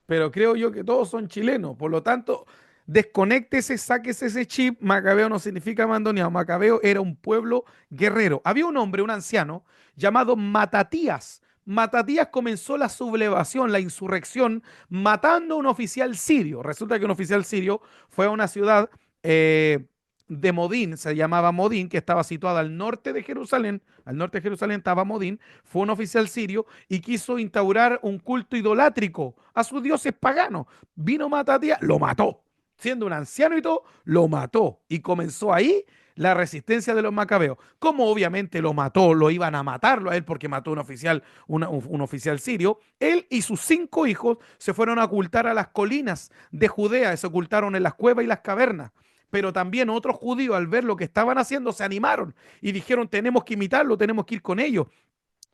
Pero creo yo que todos son chilenos. Por lo tanto, desconéctese, sáquese ese chip. Macabeo no significa mandoneado. Macabeo era un pueblo guerrero. Había un hombre, un anciano, llamado Matatías. Matatías comenzó la sublevación, la insurrección, matando a un oficial sirio. Resulta que un oficial sirio fue a una ciudad de Modín, se llamaba Modín, que estaba situada al norte de Jerusalén. Al norte de Jerusalén estaba Modín. Fue un oficial sirio y quiso instaurar un culto idolátrico a sus dioses paganos. Vino Matatías, lo mató. Siendo un anciano y todo, lo mató. Y comenzó ahí la resistencia de los macabeos. Como obviamente lo mató, lo iban a matarlo a él porque mató a un oficial, un oficial sirio, él y sus 5 hijos se fueron a ocultar a las colinas de Judea, se ocultaron en las cuevas y las cavernas. Pero también otros judíos al ver lo que estaban haciendo se animaron y dijeron tenemos que imitarlo, tenemos que ir con ellos.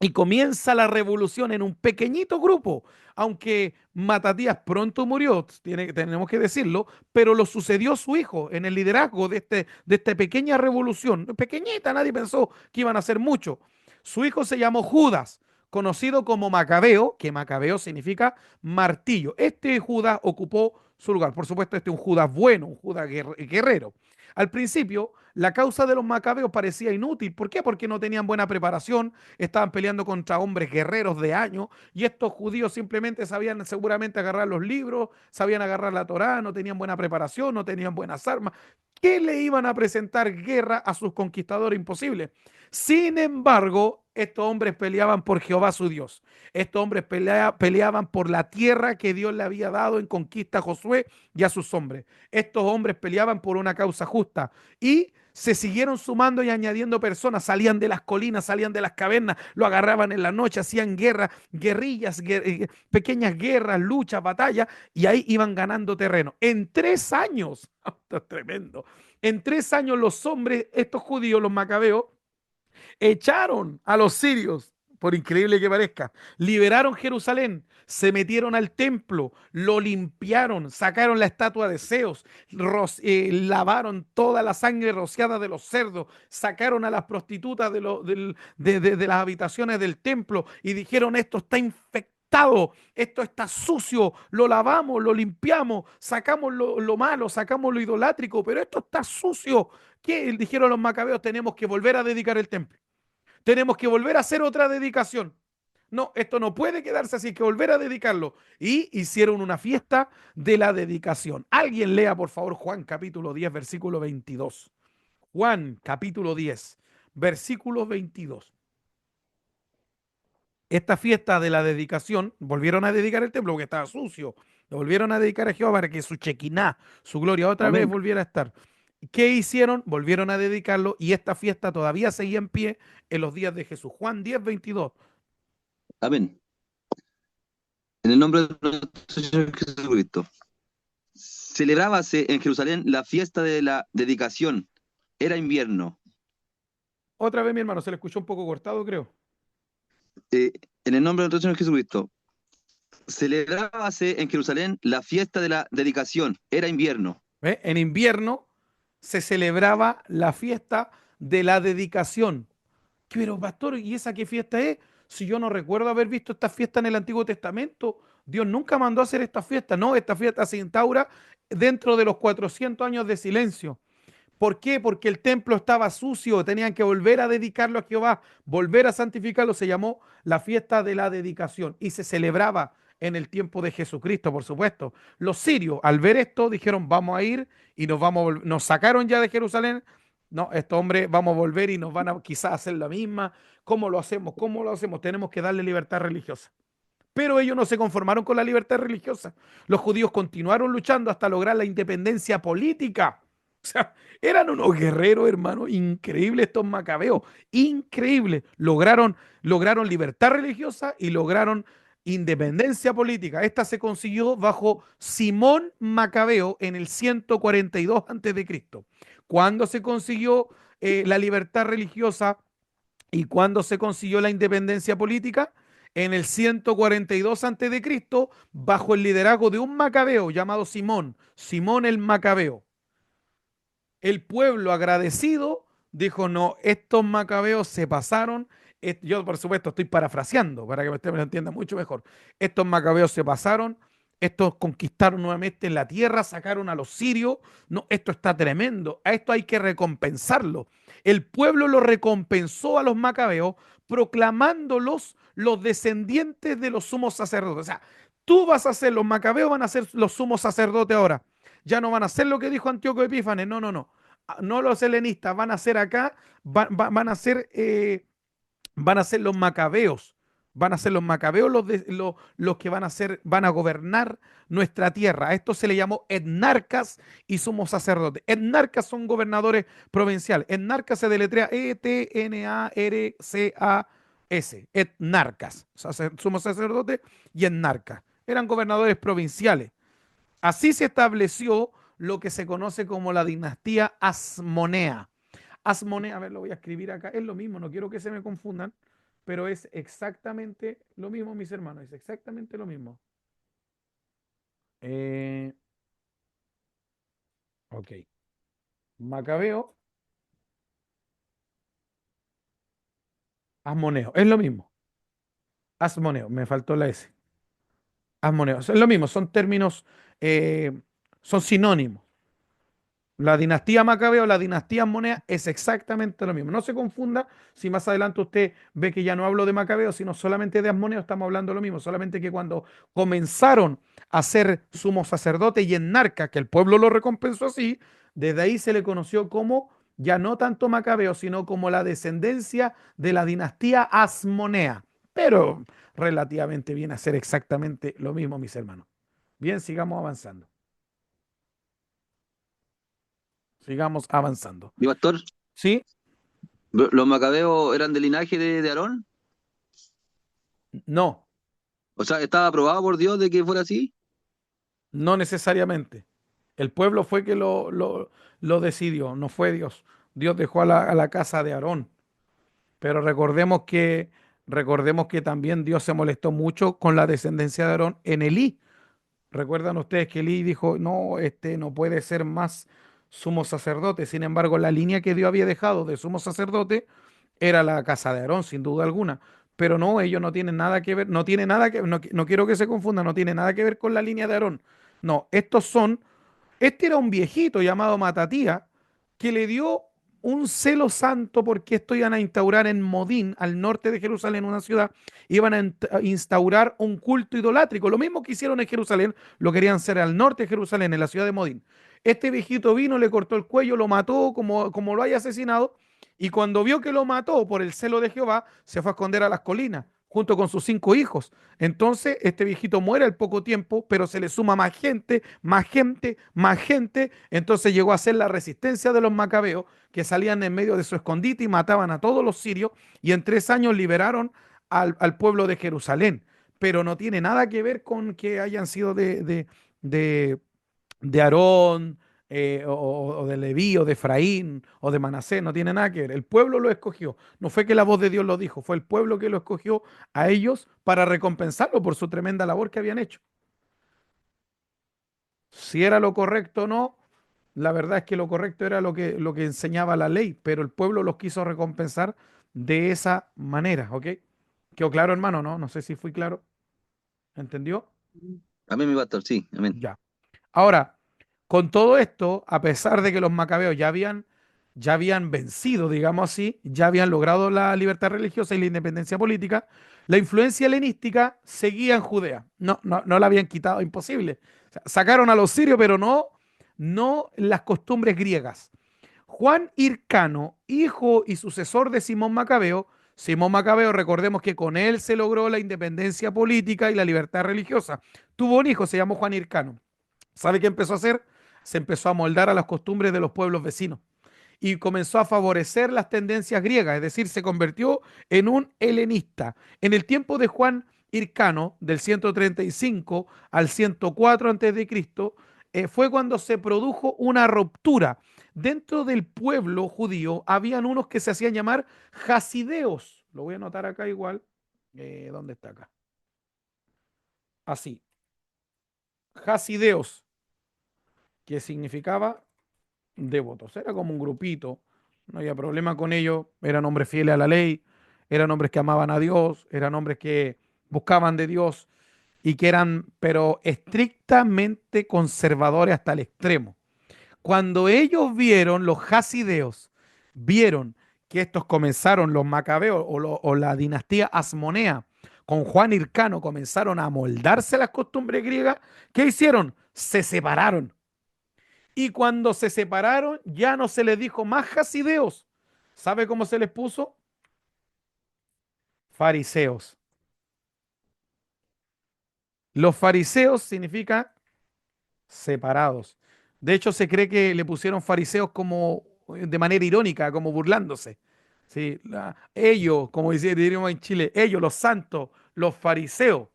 Y comienza la revolución en un pequeñito grupo, aunque Matatías pronto murió, tenemos que decirlo, pero lo sucedió su hijo en el liderazgo de esta pequeña revolución. Pequeñita, nadie pensó que iban a ser mucho. Su hijo se llamó Judas, conocido como Macabeo, que Macabeo significa martillo. Este Judas ocupó su lugar. Por supuesto, este es un Judas bueno, un Judas guerrero. Al principio, la causa de los macabeos parecía inútil. ¿Por qué? Porque no tenían buena preparación, estaban peleando contra hombres guerreros de años y estos judíos simplemente sabían seguramente agarrar los libros, sabían agarrar la Torá, no tenían buena preparación, no tenían buenas armas. ¿Qué le iban a presentar guerra a sus conquistadores? Imposible. Sin embargo, estos hombres peleaban por Jehová su Dios. Estos hombres peleaban por la tierra que Dios le había dado en conquista a Josué y a sus hombres. Estos hombres peleaban por una causa justa y se siguieron sumando y añadiendo personas, salían de las colinas, salían de las cavernas, lo agarraban en la noche, hacían guerras, guerrillas, pequeñas guerras, luchas, batallas, y ahí iban ganando terreno. En 3 años, esto es tremendo, en 3 años los hombres, estos judíos, los macabeos, echaron a los sirios, por increíble que parezca, liberaron Jerusalén, se metieron al templo, lo limpiaron, sacaron la estatua de Zeus, lavaron toda la sangre rociada de los cerdos, sacaron a las prostitutas de las habitaciones del templo y dijeron esto está infectado, esto está sucio, lo lavamos, lo limpiamos, sacamos lo malo, sacamos lo idolátrico, pero esto está sucio. ¿Qué dijeron los macabeos? Tenemos que volver a dedicar el templo. Tenemos que volver a hacer otra dedicación. No, esto no puede quedarse así, hay que volver a dedicarlo. Y hicieron una fiesta de la dedicación. Alguien lea, por favor, Juan capítulo 10, versículo 22. Juan capítulo 10, versículo 22. Esta fiesta de la dedicación, volvieron a dedicar el templo porque estaba sucio. Lo volvieron a dedicar a Jehová para que su chequiná, su gloria otra vez volviera a estar. ¿Qué hicieron? Volvieron a dedicarlo y esta fiesta todavía seguía en pie en los días de Jesús. Juan 10, 22. Amén. En el nombre de nuestro Señor Jesucristo. Celebrábase en Jerusalén la fiesta de la dedicación. Era invierno. Otra vez, mi hermano, se le escuchó un poco cortado, creo. En el nombre de nuestro Señor Jesucristo. Celebrábase en Jerusalén la fiesta de la dedicación. Era invierno. En invierno se celebraba la fiesta de la dedicación. Pero, pastor, ¿y esa qué fiesta es? Si yo no recuerdo haber visto esta fiesta en el Antiguo Testamento, Dios nunca mandó a hacer esta fiesta. No, esta fiesta se instaura dentro de los 400 años de silencio. ¿Por qué? Porque el templo estaba sucio, tenían que volver a dedicarlo a Jehová, volver a santificarlo. Se llamó la fiesta de la dedicación y se celebraba en el tiempo de Jesucristo, por supuesto. Los sirios, al ver esto, dijeron, vamos a ir y nos sacaron ya de Jerusalén. No, estos hombres vamos a volver y nos van a quizás hacer la misma. ¿Cómo lo hacemos? ¿Cómo lo hacemos? Tenemos que darle libertad religiosa. Pero ellos no se conformaron con la libertad religiosa. Los judíos continuaron luchando hasta lograr la independencia política. O sea, eran unos guerreros, hermano, increíbles estos macabeos, increíbles. Lograron libertad religiosa y lograron independencia política. Esta se consiguió bajo Simón Macabeo en el 142 a.C. ¿Cuándo se consiguió la libertad religiosa y cuándo se consiguió la independencia política? En el 142 a.C., bajo el liderazgo de un macabeo llamado Simón, Simón el Macabeo. El pueblo agradecido dijo, no, estos macabeos se pasaron. Yo, por supuesto, estoy parafraseando para que usted me lo entienda mucho mejor. Estos macabeos se pasaron, estos conquistaron nuevamente la tierra, sacaron a los sirios. No, esto está tremendo. A esto hay que recompensarlo. El pueblo lo recompensó a los macabeos proclamándolos los descendientes de los sumos sacerdotes. O sea, tú vas a ser, los macabeos van a ser los sumos sacerdotes ahora. Ya no van a hacer lo que dijo Antíoco Epífanes, no, no, no. No los helenistas, van a ser acá, van a ser los macabeos. Van a ser los macabeos los que van a gobernar nuestra tierra. A esto se le llamó etnarcas y sumos sacerdotes. Etnarcas son gobernadores provinciales. Etnarcas se deletrea Etnarcas. Etnarcas. Sumos sacerdotes y etnarcas. Eran gobernadores provinciales. Así se estableció lo que se conoce como la dinastía Asmonea. Asmonea, a ver, lo voy a escribir acá, es lo mismo, no quiero que se me confundan, pero es exactamente lo mismo, mis hermanos, es exactamente lo mismo. Ok. Macabeo, Asmoneo, es lo mismo. Asmoneo, me faltó la S. Asmoneo, es lo mismo, son términos, son sinónimos. La dinastía Macabeo, la dinastía Asmonea es exactamente lo mismo. No se confunda si más adelante usted ve que ya no hablo de Macabeo, sino solamente de Asmoneo, estamos hablando de lo mismo. Solamente que cuando comenzaron a ser sumos sacerdotes y etnarcas, que el pueblo lo recompensó así, desde ahí se le conoció como ya no tanto Macabeo, sino como la descendencia de la dinastía Asmonea. Pero relativamente viene a ser exactamente lo mismo, mis hermanos. Bien, sigamos avanzando. Sigamos avanzando. Mi pastor, ¿Sí? ¿los macabeos eran del linaje de Aarón? No, O sea, ¿estaba aprobado por Dios de que fuera así? no necesariamente. El pueblo fue que lo decidió, no fue Dios. Dios dejó a la casa de Aarón. Pero recordemos que también Dios se molestó mucho con la descendencia de Aarón en Elí. Recuerdan ustedes que Elí dijo, no, este no puede ser más sumo sacerdote. Sin embargo, la línea que Dios había dejado de sumo sacerdote era la casa de Aarón, sin duda alguna. Pero no, ellos no tienen nada que ver, no tiene nada que, no quiero que se confunda, no tiene nada que ver con la línea de Aarón. No, este era un viejito llamado Matatía que le dio un celo santo porque esto iban a instaurar en Modín, al norte de Jerusalén, una ciudad, iban a instaurar un culto idolátrico. Lo mismo que hicieron en Jerusalén, lo querían hacer al norte de Jerusalén, en la ciudad de Modín. Este viejito vino, le cortó el cuello, lo mató como lo haya asesinado, y cuando vio que lo mató por el celo de Jehová, se fue a esconder a las colinas, junto con sus 5 hijos. Entonces, este viejito muere al poco tiempo, pero se le suma más gente, más gente, más gente. Entonces llegó a ser la resistencia de los macabeos, que salían en medio de su escondite y mataban a todos los sirios, y en 3 años liberaron al pueblo de Jerusalén. Pero no tiene nada que ver con que hayan sido de, de Aarón, o de Leví, o de Efraín, o de Manasés, no tiene nada que ver. El pueblo lo escogió. No fue que la voz de Dios lo dijo, fue el pueblo que lo escogió a ellos para recompensarlo por su tremenda labor que habían hecho. Si era lo correcto o no, la verdad es que lo correcto era lo que enseñaba la ley, pero el pueblo los quiso recompensar de esa manera, ¿ok? ¿Quedó claro, hermano? No, no sé si fui claro. ¿Entendió? Amén, mi pastor, sí, amén. Ya. Ahora, con todo esto, a pesar de que los macabeos ya habían vencido, digamos así, ya habían logrado la libertad religiosa y la independencia política, la influencia helenística seguía en Judea. No, no, no la habían quitado, imposible. O sea, sacaron a los sirios, pero no las costumbres griegas. Juan Hircano, hijo y sucesor de Simón Macabeo, recordemos que con él se logró la independencia política y la libertad religiosa. Tuvo un hijo, se llamó Juan Hircano. ¿Sabe qué empezó a hacer? se empezó a moldar a las costumbres de los pueblos vecinos y comenzó a favorecer las tendencias griegas, es decir, se convirtió en un helenista. En el tiempo de Juan Hircano, del 135 al 104 a.C., fue cuando se produjo una ruptura. Dentro del pueblo judío habían unos que se hacían llamar hasideos. Lo voy a anotar acá igual. ¿Dónde está acá? Así. Hasideos, que significaba devotos. Era como un grupito, no había problema con ellos, eran hombres fieles a la ley, eran hombres que amaban a Dios, eran hombres que buscaban de Dios y que eran, pero estrictamente conservadores hasta el extremo. Cuando ellos vieron, los hasideos, vieron que estos comenzaron, los macabeos o la dinastía asmonea, con Juan Hircano, comenzaron a moldarse las costumbres griegas, ¿qué hicieron? Se separaron. Y cuando se separaron, ya no se les dijo más hasideos. ¿Sabe cómo se les puso? Fariseos. Los fariseos significa separados. De hecho, se cree que le pusieron fariseos como de manera irónica, como burlándose. Sí, ellos, como diríamos en Chile, ellos, los santos, los fariseos.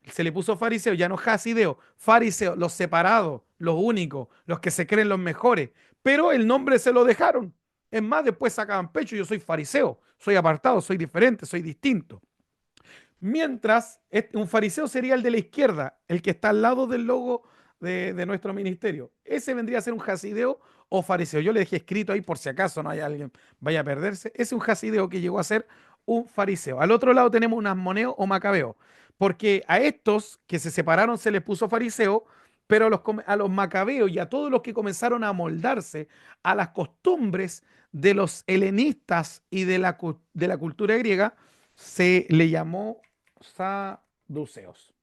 Se le puso fariseo, ya no hasideo, fariseo, los separados, los únicos, los que se creen los mejores. Pero el nombre se lo dejaron. Es más, después sacaban pecho, yo soy fariseo, soy apartado, soy diferente, soy distinto. Mientras, un fariseo sería el de la izquierda, el que está al lado del logo de nuestro ministerio. Ese vendría a ser un hasideo o fariseo. Yo le dejé escrito ahí por si acaso no hay alguien vaya a perderse. Ese es un hasideo que llegó a ser un fariseo. Al otro lado tenemos un asmoneo o macabeo, porque a estos que se separaron se les puso fariseo, pero a los macabeos y a todos los que comenzaron a moldarse a las costumbres de los helenistas y de la cultura griega, se le llamó saduceos.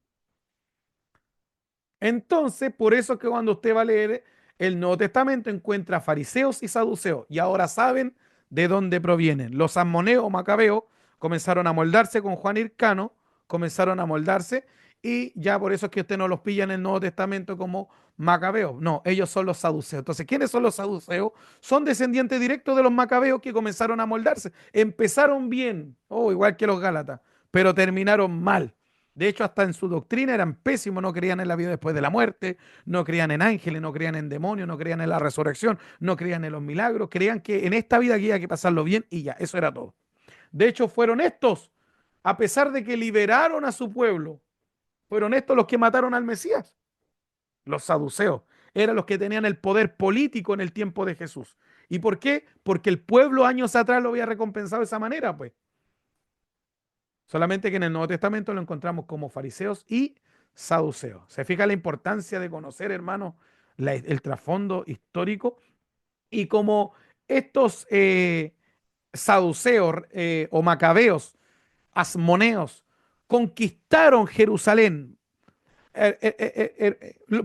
Entonces, por eso es que cuando usted va a leer el Nuevo Testamento encuentra fariseos y saduceos. Y ahora saben de dónde provienen. Los asmoneos o macabeos comenzaron a moldarse con Juan Hircano, comenzaron a moldarse y ya por eso es que usted no los pilla en el Nuevo Testamento como macabeos. No, ellos son los saduceos. Entonces, ¿quiénes son los saduceos? Son descendientes directos de los macabeos que comenzaron a moldarse. Empezaron bien, igual que los gálatas, pero terminaron mal. De hecho, hasta en su doctrina eran pésimos, no creían en la vida después de la muerte, no creían en ángeles, no creían en demonios, no creían en la resurrección, no creían en los milagros, creían que en esta vida había que pasarlo bien y ya, eso era todo. De hecho, fueron estos, a pesar de que liberaron a su pueblo, fueron estos los que mataron al Mesías. Los saduceos eran los que tenían el poder político en el tiempo de Jesús. ¿Y por qué? Porque el pueblo años atrás lo había recompensado de esa manera, pues. Solamente que en el Nuevo Testamento lo encontramos como fariseos y saduceos. ¿Se fija la importancia de conocer, hermanos, el trasfondo histórico? Y como estos saduceos o macabeos, asmoneos, conquistaron Jerusalén.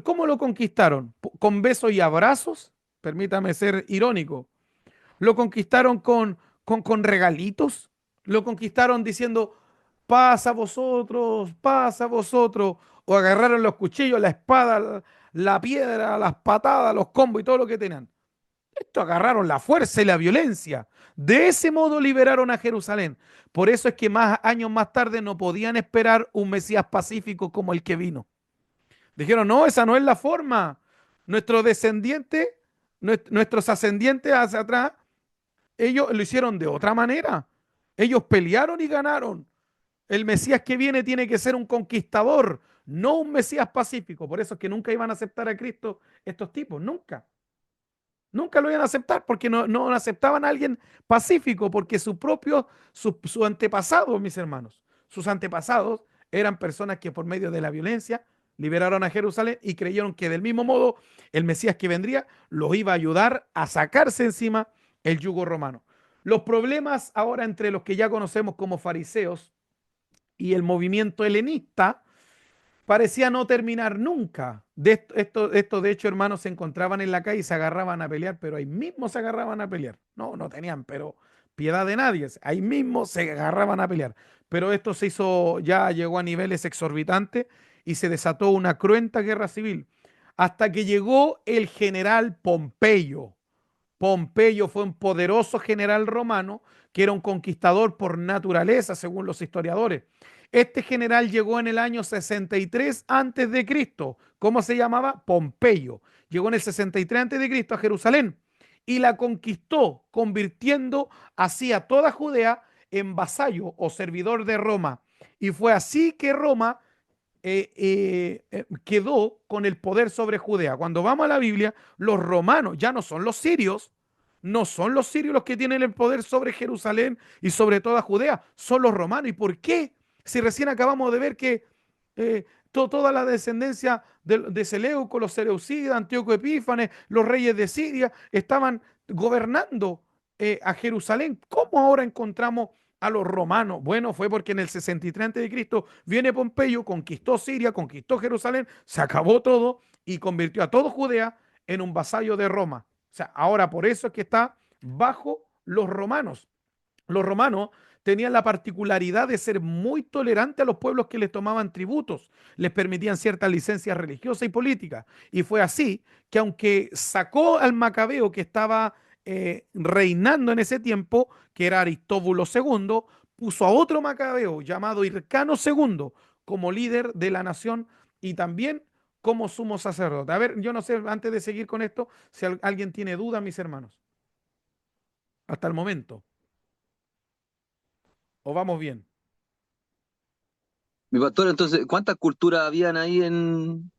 ¿Cómo lo conquistaron? ¿Con besos y abrazos? Permítame ser irónico. ¿Lo conquistaron con regalitos? ¿Lo conquistaron diciendo pasa vosotros, o agarraron los cuchillos, la espada, la piedra, las patadas, los combos y todo lo que tenían? Esto agarraron la fuerza y la violencia. De ese modo liberaron a Jerusalén. Por eso es que años más tarde no podían esperar un Mesías pacífico como el que vino. Dijeron, no, esa no es la forma. Nuestros ascendientes hacia atrás, ellos lo hicieron de otra manera. Ellos pelearon y ganaron. El Mesías que viene tiene que ser un conquistador, no un Mesías pacífico. Por eso es que nunca iban a aceptar a Cristo estos tipos, nunca. Nunca lo iban a aceptar porque no aceptaban a alguien pacífico, porque su antepasado, mis hermanos, sus antepasados eran personas que por medio de la violencia liberaron a Jerusalén y creyeron que del mismo modo el Mesías que vendría los iba a ayudar a sacarse encima el yugo romano. Los problemas ahora entre los que ya conocemos como fariseos y el movimiento helenista parecía no terminar nunca. Esto, de hecho, hermanos, se encontraban en la calle y se agarraban a pelear, pero ahí mismo se agarraban a pelear. No tenían, pero piedad de nadie. Ahí mismo se agarraban a pelear. Pero esto llegó a niveles exorbitantes y se desató una cruenta guerra civil. hasta que llegó el general Pompeyo. Pompeyo fue un poderoso general romano que era un conquistador por naturaleza, según los historiadores. Este general llegó en el año 63 antes de Cristo. ¿Cómo se llamaba? Pompeyo. Llegó en el 63 antes de Cristo a Jerusalén y la conquistó, convirtiendo así a toda Judea en vasallo o servidor de Roma. Y fue así que Roma quedó con el poder sobre Judea. Cuando vamos a la Biblia, los romanos ya no son los sirios, no son los sirios los que tienen el poder sobre Jerusalén y sobre toda Judea, son los romanos. ¿Y por qué? Si recién acabamos de ver que toda la descendencia de Seleuco, los Seleucidas, Antíoco Epífanes, los reyes de Siria, estaban gobernando a Jerusalén. ¿Cómo ahora encontramos a los romanos? Bueno, fue porque en el 63 a.C. viene Pompeyo, conquistó Siria, conquistó Jerusalén, se acabó todo y convirtió a todo Judea en un vasallo de Roma. O sea, ahora por eso es que está bajo los romanos. Los romanos tenían la particularidad de ser muy tolerantes a los pueblos que les tomaban tributos, les permitían ciertas licencias religiosas y políticas. Y fue así que aunque sacó al macabeo que estaba reinando en ese tiempo, que era Aristóbulo II, puso a otro macabeo llamado Hircano II como líder de la nación y también como sumo sacerdote. A ver, yo no sé, antes de seguir con esto, si alguien tiene duda, mis hermanos, hasta el momento. ¿O vamos bien? Mi pastor, entonces, ¿cuántas culturas habían ahí en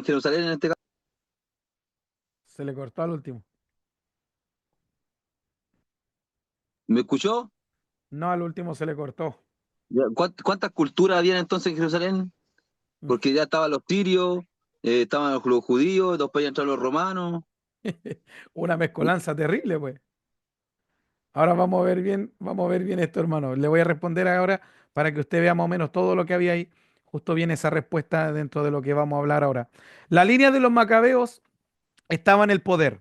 Jerusalén en este caso? Se le cortó al último. ¿Me escuchó? No, al último se le cortó. ¿Cuántas culturas habían entonces en Jerusalén? Porque ya estaban los sirios, estaban los judíos, después ya entraron los romanos. Una mezcolanza terrible, pues. Ahora vamos a ver bien esto, hermano. Le voy a responder ahora para que usted vea más o menos todo lo que había ahí. Justo viene esa respuesta dentro de lo que vamos a hablar ahora. La línea de los macabeos estaba en el poder.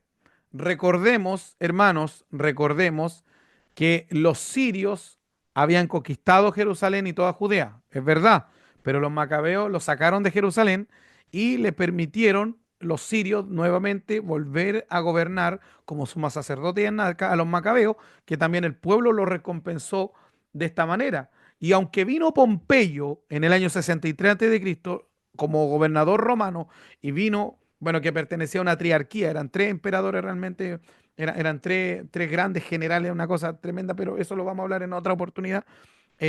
Recordemos, hermanos, recordemos que los sirios habían conquistado Jerusalén y toda Judea, es verdad, pero los macabeos los sacaron de Jerusalén y le permitieron los sirios nuevamente volver a gobernar como sumo sacerdote a los macabeos, que también el pueblo lo recompensó de esta manera. Y aunque vino Pompeyo en el año 63 a.C. como gobernador romano y vino, bueno, que pertenecía a una triarquía, eran tres emperadores realmente, eran tres grandes generales, una cosa tremenda, pero eso lo vamos a hablar en otra oportunidad.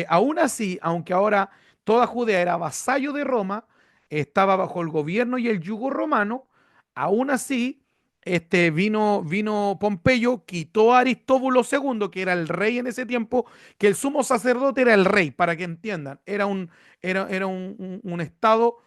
Aún así, aunque ahora toda Judea era vasallo de Roma, estaba bajo el gobierno y el yugo romano, aún así vino Pompeyo, quitó a Aristóbulo II, que era el rey en ese tiempo, que el sumo sacerdote era el rey, para que entiendan, era un estado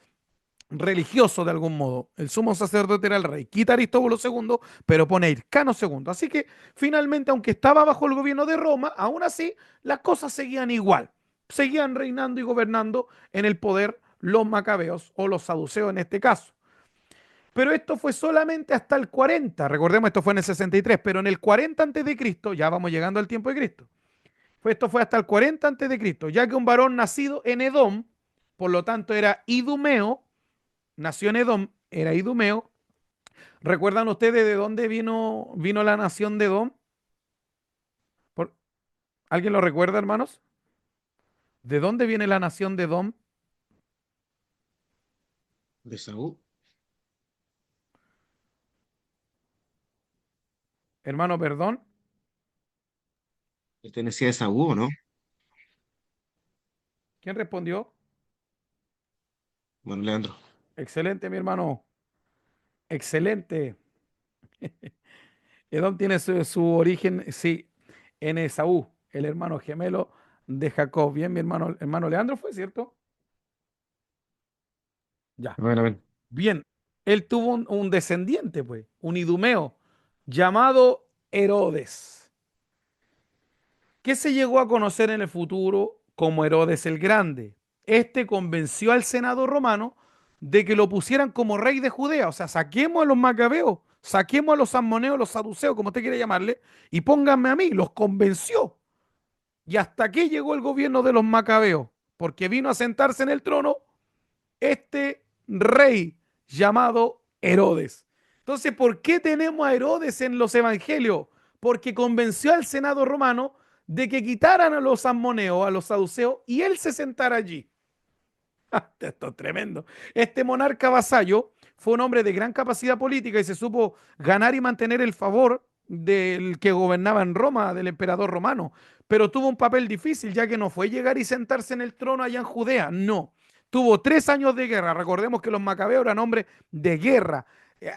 religioso de algún modo. El sumo sacerdote era el rey. Quita a Aristóbulo II, pero pone a Hircano II. Así que finalmente, aunque estaba bajo el gobierno de Roma, aún así las cosas seguían igual. Seguían reinando y gobernando en el poder los macabeos o los saduceos en este caso. Pero esto fue solamente hasta el 40. Recordemos, esto fue en el 63, pero en el 40 antes de Cristo, ya vamos llegando al tiempo de Cristo. Esto fue hasta el 40 antes de Cristo, ya que un varón nacido en Edom, por lo tanto era idumeo, nació en Edom, era idumeo. ¿Recuerdan ustedes de dónde vino la nación de Edom? ¿Por- ¿Alguien lo recuerda, hermanos? ¿De dónde viene la nación de Edom? De Saúl. Hermano, perdón. Pertenecía a Saúl, ¿no? ¿Quién respondió? Bueno, Leandro. Excelente, mi hermano. Excelente. Edom tiene su origen, sí, en Esaú, el hermano gemelo de Jacob. Bien, mi hermano Leandro fue, ¿cierto? Ya. Bueno, ven. Bien. Él tuvo un descendiente, pues, un idumeo, llamado Herodes, que se llegó a conocer en el futuro como Herodes el Grande. Este convenció al Senado romano de que lo pusieran como rey de Judea. O sea, saquemos a los macabeos, saquemos a los salmoneos, los saduceos, como usted quiere llamarle, y pónganme a mí. Los convenció. Y hasta aquí llegó el gobierno de los macabeos, porque vino a sentarse en el trono este rey llamado Herodes. Entonces, ¿por qué tenemos a Herodes en los evangelios? Porque convenció al Senado romano de que quitaran a los ammoneos, a los saduceos, y él se sentara allí. Esto es tremendo. Este monarca vasallo fue un hombre de gran capacidad política y se supo ganar y mantener el favor del que gobernaba en Roma, del emperador romano, pero tuvo un papel difícil, ya que no fue llegar y sentarse en el trono allá en Judea, no. Tuvo 3 años de guerra. Recordemos que los macabeos eran hombres de guerra.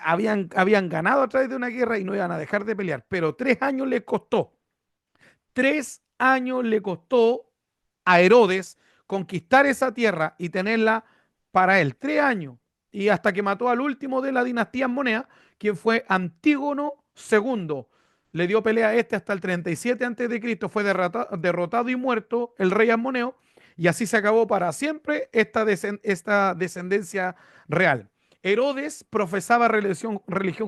Habían ganado a través de una guerra y no iban a dejar de pelear, pero 3 años les costó. 3 años le costó a Herodes conquistar esa tierra y tenerla para él. 3 años. Y hasta que mató al último de la dinastía ammonea, quien fue Antígono II. Le dio pelea a este hasta el 37 a.C. Fue derrotado y muerto el rey ammoneo. Y así se acabó para siempre esta descendencia real. Herodes profesaba religión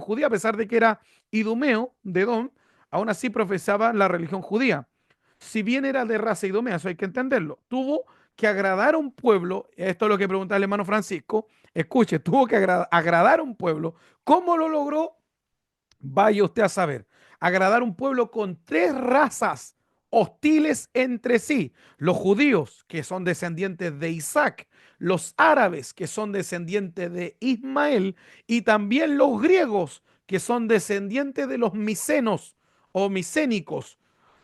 judía, a pesar de que era idumeo de Edom, aún así profesaba la religión judía. Si bien era de raza idumea, eso hay que entenderlo, tuvo que agradar a un pueblo. Esto es lo que preguntaba el hermano Francisco. Escuche, tuvo que agradar a un pueblo. ¿Cómo lo logró? Vaya usted a saber. Agradar a un pueblo con 3 razas hostiles entre sí. Los judíos, que son descendientes de Isaac, los árabes, que son descendientes de Ismael, y también los griegos, que son descendientes de los micenos o micénicos.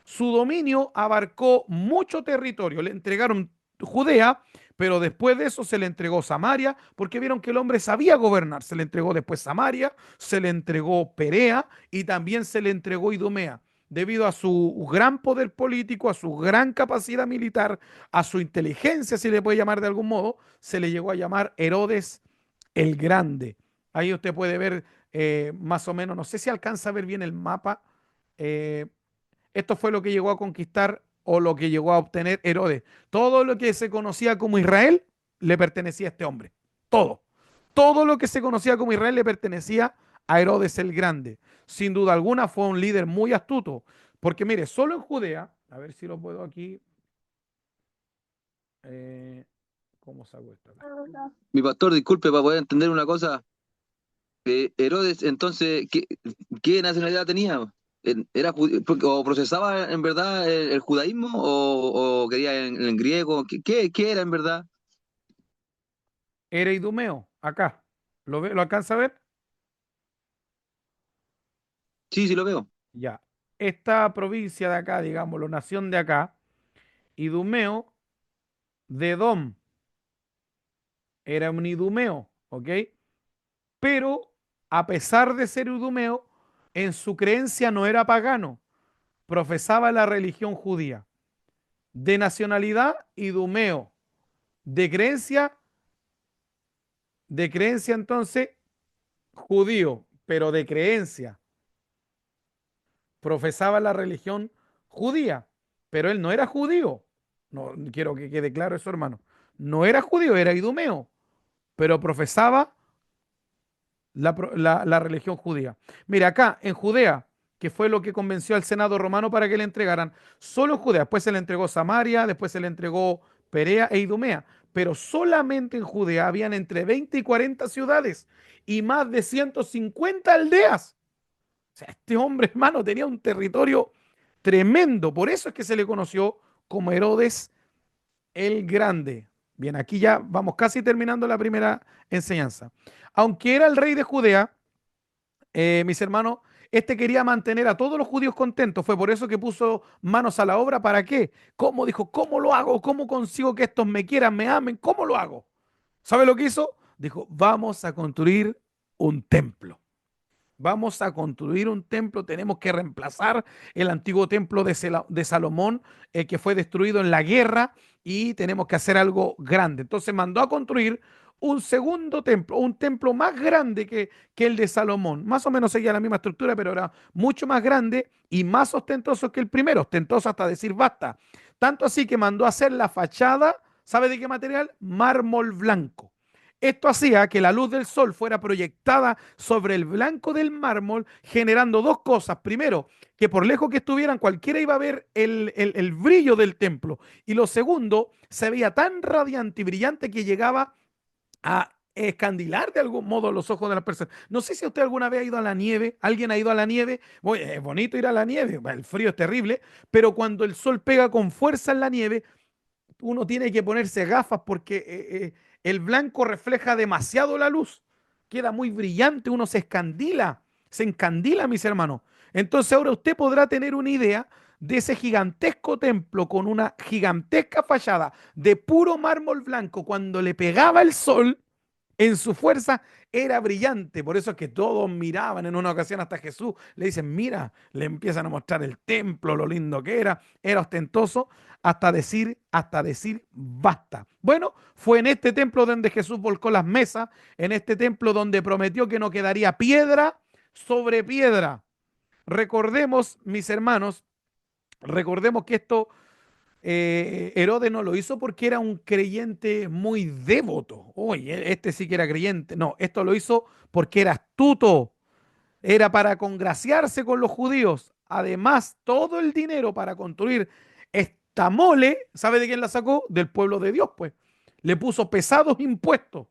Su dominio abarcó mucho territorio. Le entregaron Judea, pero después de eso se le entregó Samaria, porque vieron que el hombre sabía gobernar. Se le entregó después Samaria, se le entregó Perea y también se le entregó Idumea. Debido a su gran poder político, a su gran capacidad militar, a su inteligencia, si le puede llamar de algún modo, se le llegó a llamar Herodes el Grande. Ahí usted puede ver más o menos, no sé si alcanza a ver bien el mapa. Esto fue lo que llegó a conquistar o lo que llegó a obtener Herodes. Todo lo que se conocía como Israel le pertenecía a este hombre. Todo. Todo lo que se conocía como Israel le pertenecía a Herodes el Grande. Sin duda alguna fue un líder muy astuto. Porque mire, solo en Judea, a ver si lo puedo aquí. ¿Cómo saco esto acá? Mi pastor, disculpe, para poder entender una cosa. Herodes, entonces, ¿qué nacionalidad tenía? ¿Era o procesaba en verdad el judaísmo o quería en griego? ¿Qué era en verdad? Era idumeo, acá. ¿Lo alcanza a ver? Sí, sí lo veo. Ya. Esta provincia de acá, digamos, la nación de acá, idumeo de Edom, era un idumeo, ¿ok? Pero a pesar de ser idumeo, en su creencia no era pagano, profesaba la religión judía. De nacionalidad, idumeo. De creencia entonces, judío, pero de creencia. Profesaba la religión judía, pero él no era judío. No quiero que quede claro eso, hermano. No era judío, era idumeo, pero profesaba la religión judía. Mira, acá en Judea, que fue lo que convenció al Senado romano para que le entregaran, solo en Judea, después se le entregó Samaria, después se le entregó Perea e Idumea, pero solamente en Judea habían entre 20 y 40 ciudades y más de 150 aldeas. O sea, este hombre, hermano, tenía un territorio tremendo. Por eso es que se le conoció como Herodes el Grande. Bien, aquí ya vamos casi terminando la primera enseñanza. Aunque era el rey de Judea, mis hermanos, este quería mantener a todos los judíos contentos. Fue por eso que puso manos a la obra. ¿Para qué? ¿Cómo dijo? ¿Cómo lo hago? ¿Cómo consigo que estos me quieran, me amen? ¿Cómo lo hago? ¿Sabe lo que hizo? Dijo, vamos a construir un templo. Vamos a construir un templo, tenemos que reemplazar el antiguo templo de Salomón, que fue destruido en la guerra, y tenemos que hacer algo grande. Entonces mandó a construir un segundo templo, un templo más grande que el de Salomón. Más o menos seguía la misma estructura, pero era mucho más grande y más ostentoso que el primero, ostentoso hasta decir basta. Tanto así que mandó a hacer la fachada, ¿sabe de qué material? Mármol blanco. Esto hacía que la luz del sol fuera proyectada sobre el blanco del mármol, generando dos cosas. Primero, que por lejos que estuvieran, cualquiera iba a ver el brillo del templo. Y lo segundo, se veía tan radiante y brillante que llegaba a escandilar de algún modo los ojos de las personas. No sé si usted alguna vez ha ido a la nieve, alguien ha ido a la nieve. Oye, es bonito ir a la nieve, el frío es terrible, pero cuando el sol pega con fuerza en la nieve, uno tiene que ponerse gafas porque el blanco refleja demasiado la luz, queda muy brillante, uno se encandila, mis hermanos. Entonces ahora usted podrá tener una idea de ese gigantesco templo con una gigantesca fachada de puro mármol blanco. Cuando le pegaba el sol en su fuerza, era brillante. Por eso es que todos miraban. En una ocasión hasta Jesús le dicen, mira, le empiezan a mostrar el templo, lo lindo que era ostentoso, hasta decir basta. Bueno, fue en este templo donde Jesús volcó las mesas, en este templo donde prometió que no quedaría piedra sobre piedra. Recordemos, mis hermanos, recordemos que esto Herodes no lo hizo porque era un creyente muy devoto. Oye, este sí que era creyente. No, esto lo hizo porque era astuto. Era para congraciarse con los judíos. Además, todo el dinero para construir esta mole, ¿sabe de quién la sacó? Del pueblo de Dios, pues. Le puso pesados impuestos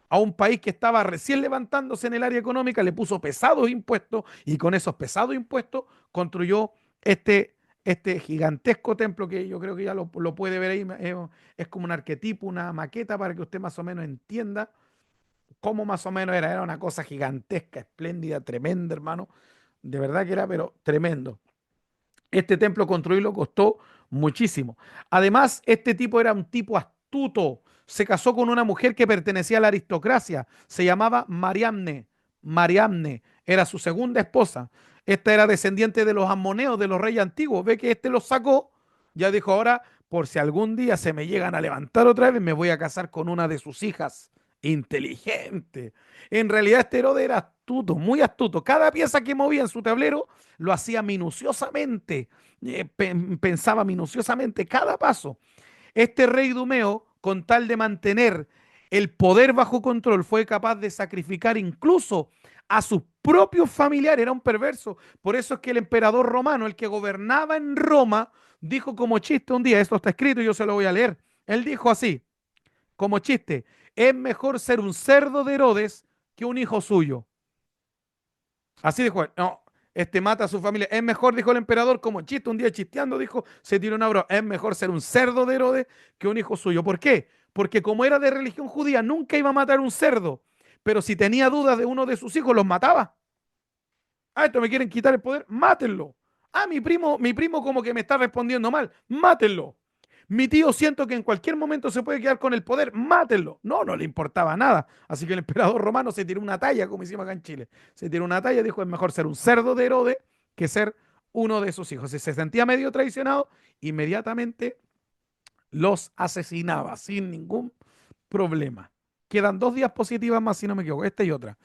a un país que estaba recién levantándose en el área económica, le puso pesados impuestos y con esos pesados impuestos construyó este gigantesco templo que yo creo que ya lo puede ver ahí. Es como un arquetipo, una maqueta para que usted más o menos entienda cómo más o menos era. Era una cosa gigantesca, espléndida, tremenda, hermano. De verdad que era, pero tremendo. Este templo construirlo costó muchísimo. Además, este tipo era un tipo astuto. Se casó con una mujer que pertenecía a la aristocracia. Se llamaba Mariamne. Mariamne era su segunda esposa. Esta era descendiente de los ammoneos, de los reyes antiguos. Ve que este los sacó. Ya dijo, ahora, por si algún día se me llegan a levantar otra vez, me voy a casar con una de sus hijas. Inteligente. En realidad este Herodes era astuto, muy astuto. Cada pieza que movía en su tablero lo hacía minuciosamente, pensaba minuciosamente cada paso. Este rey Dumeo, con tal de mantener el poder bajo control, fue capaz de sacrificar incluso a sus propios familiares. Era un perverso. Por eso es que el emperador romano, el que gobernaba en Roma, dijo como chiste un día, esto está escrito y yo se lo voy a leer. Él dijo así, como chiste, es mejor ser un cerdo de Herodes que un hijo suyo. Así dijo él. No, mata a su familia. Es mejor, dijo el emperador, como chiste, un día chisteando, dijo, se tiró una broma. Es mejor ser un cerdo de Herodes que un hijo suyo. ¿Por qué? Porque como era de religión judía, nunca iba a matar un cerdo. Pero si tenía dudas de uno de sus hijos, los mataba. Ah, esto me quieren quitar el poder, mátenlo. Ah, mi primo como que me está respondiendo mal, mátenlo. Mi tío siento que en cualquier momento se puede quedar con el poder, mátenlo. No, no le importaba nada. Así que el emperador romano se tiró una talla, como hicimos acá en Chile. Se tiró una talla y dijo, es mejor ser un cerdo de Herodes que ser uno de sus hijos. Si se sentía medio traicionado, inmediatamente los asesinaba sin ningún problema. Quedan 2 diapositivas más, si no me equivoco, esta y otra.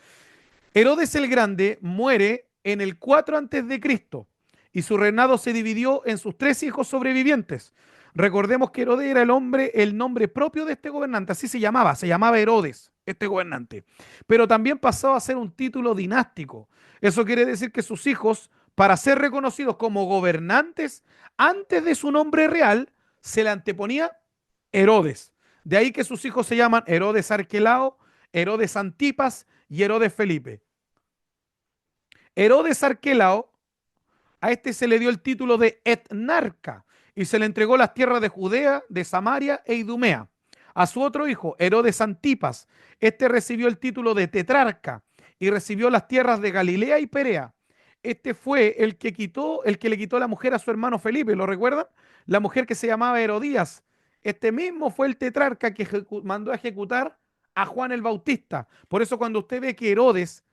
Herodes el Grande muere en el 4 antes de Cristo y su reinado se dividió en sus 3 hijos sobrevivientes. Recordemos que Herodes era el nombre propio de este gobernante, así se llamaba Herodes, este gobernante. Pero también pasó a ser un título dinástico. Eso quiere decir que sus hijos, para ser reconocidos como gobernantes, antes de su nombre real, se le anteponía Herodes. De ahí que sus hijos se llaman Herodes Arquelao, Herodes Antipas y Herodes Felipe. Herodes Arquelao, a este se le dio el título de etnarca y se le entregó las tierras de Judea, de Samaria e Idumea. A su otro hijo, Herodes Antipas, este recibió el título de tetrarca y recibió las tierras de Galilea y Perea. Este fue el que le quitó la mujer a su hermano Felipe, ¿lo recuerdan? La mujer que se llamaba Herodías. Este mismo fue el tetrarca que mandó a ejecutar a Juan el Bautista. Por eso cuando usted ve que Herodes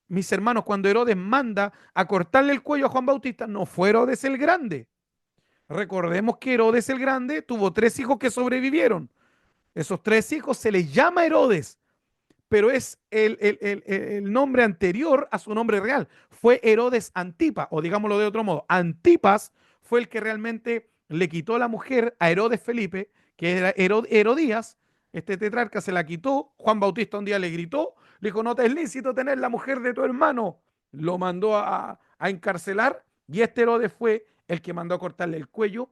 mis hermanos, cuando Herodes manda a cortarle el cuello a Juan Bautista, no fue Herodes el Grande. Recordemos que Herodes el Grande tuvo 3 hijos que sobrevivieron. Esos 3 hijos se les llama Herodes, pero es el nombre anterior a su nombre real. Fue Herodes Antipas, o digámoslo de otro modo, Antipas fue el que realmente le quitó la mujer a Herodes Felipe, que era Herodías. Este tetrarca se la quitó. Juan Bautista un día le gritó, le dijo, no te es lícito tener la mujer de tu hermano. Lo mandó a encarcelar y este Herodes fue el que mandó a cortarle el cuello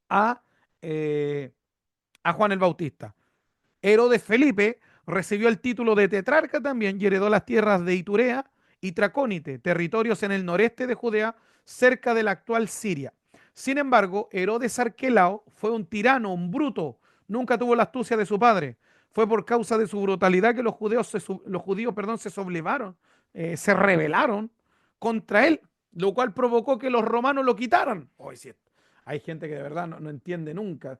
a, eh, a Juan el Bautista. Herodes Felipe recibió el título de tetrarca también y heredó las tierras de Iturea y Tracónite, territorios en el noreste de Judea, cerca de la actual Siria. Sin embargo, Herodes Arquelao fue un tirano, un bruto, nunca tuvo la astucia de su padre. Fue por causa de su brutalidad que los judíos, perdón, se sublevaron, se rebelaron contra él, lo cual provocó que los romanos lo quitaran. Hoy sí, hay gente que de verdad no entiende nunca.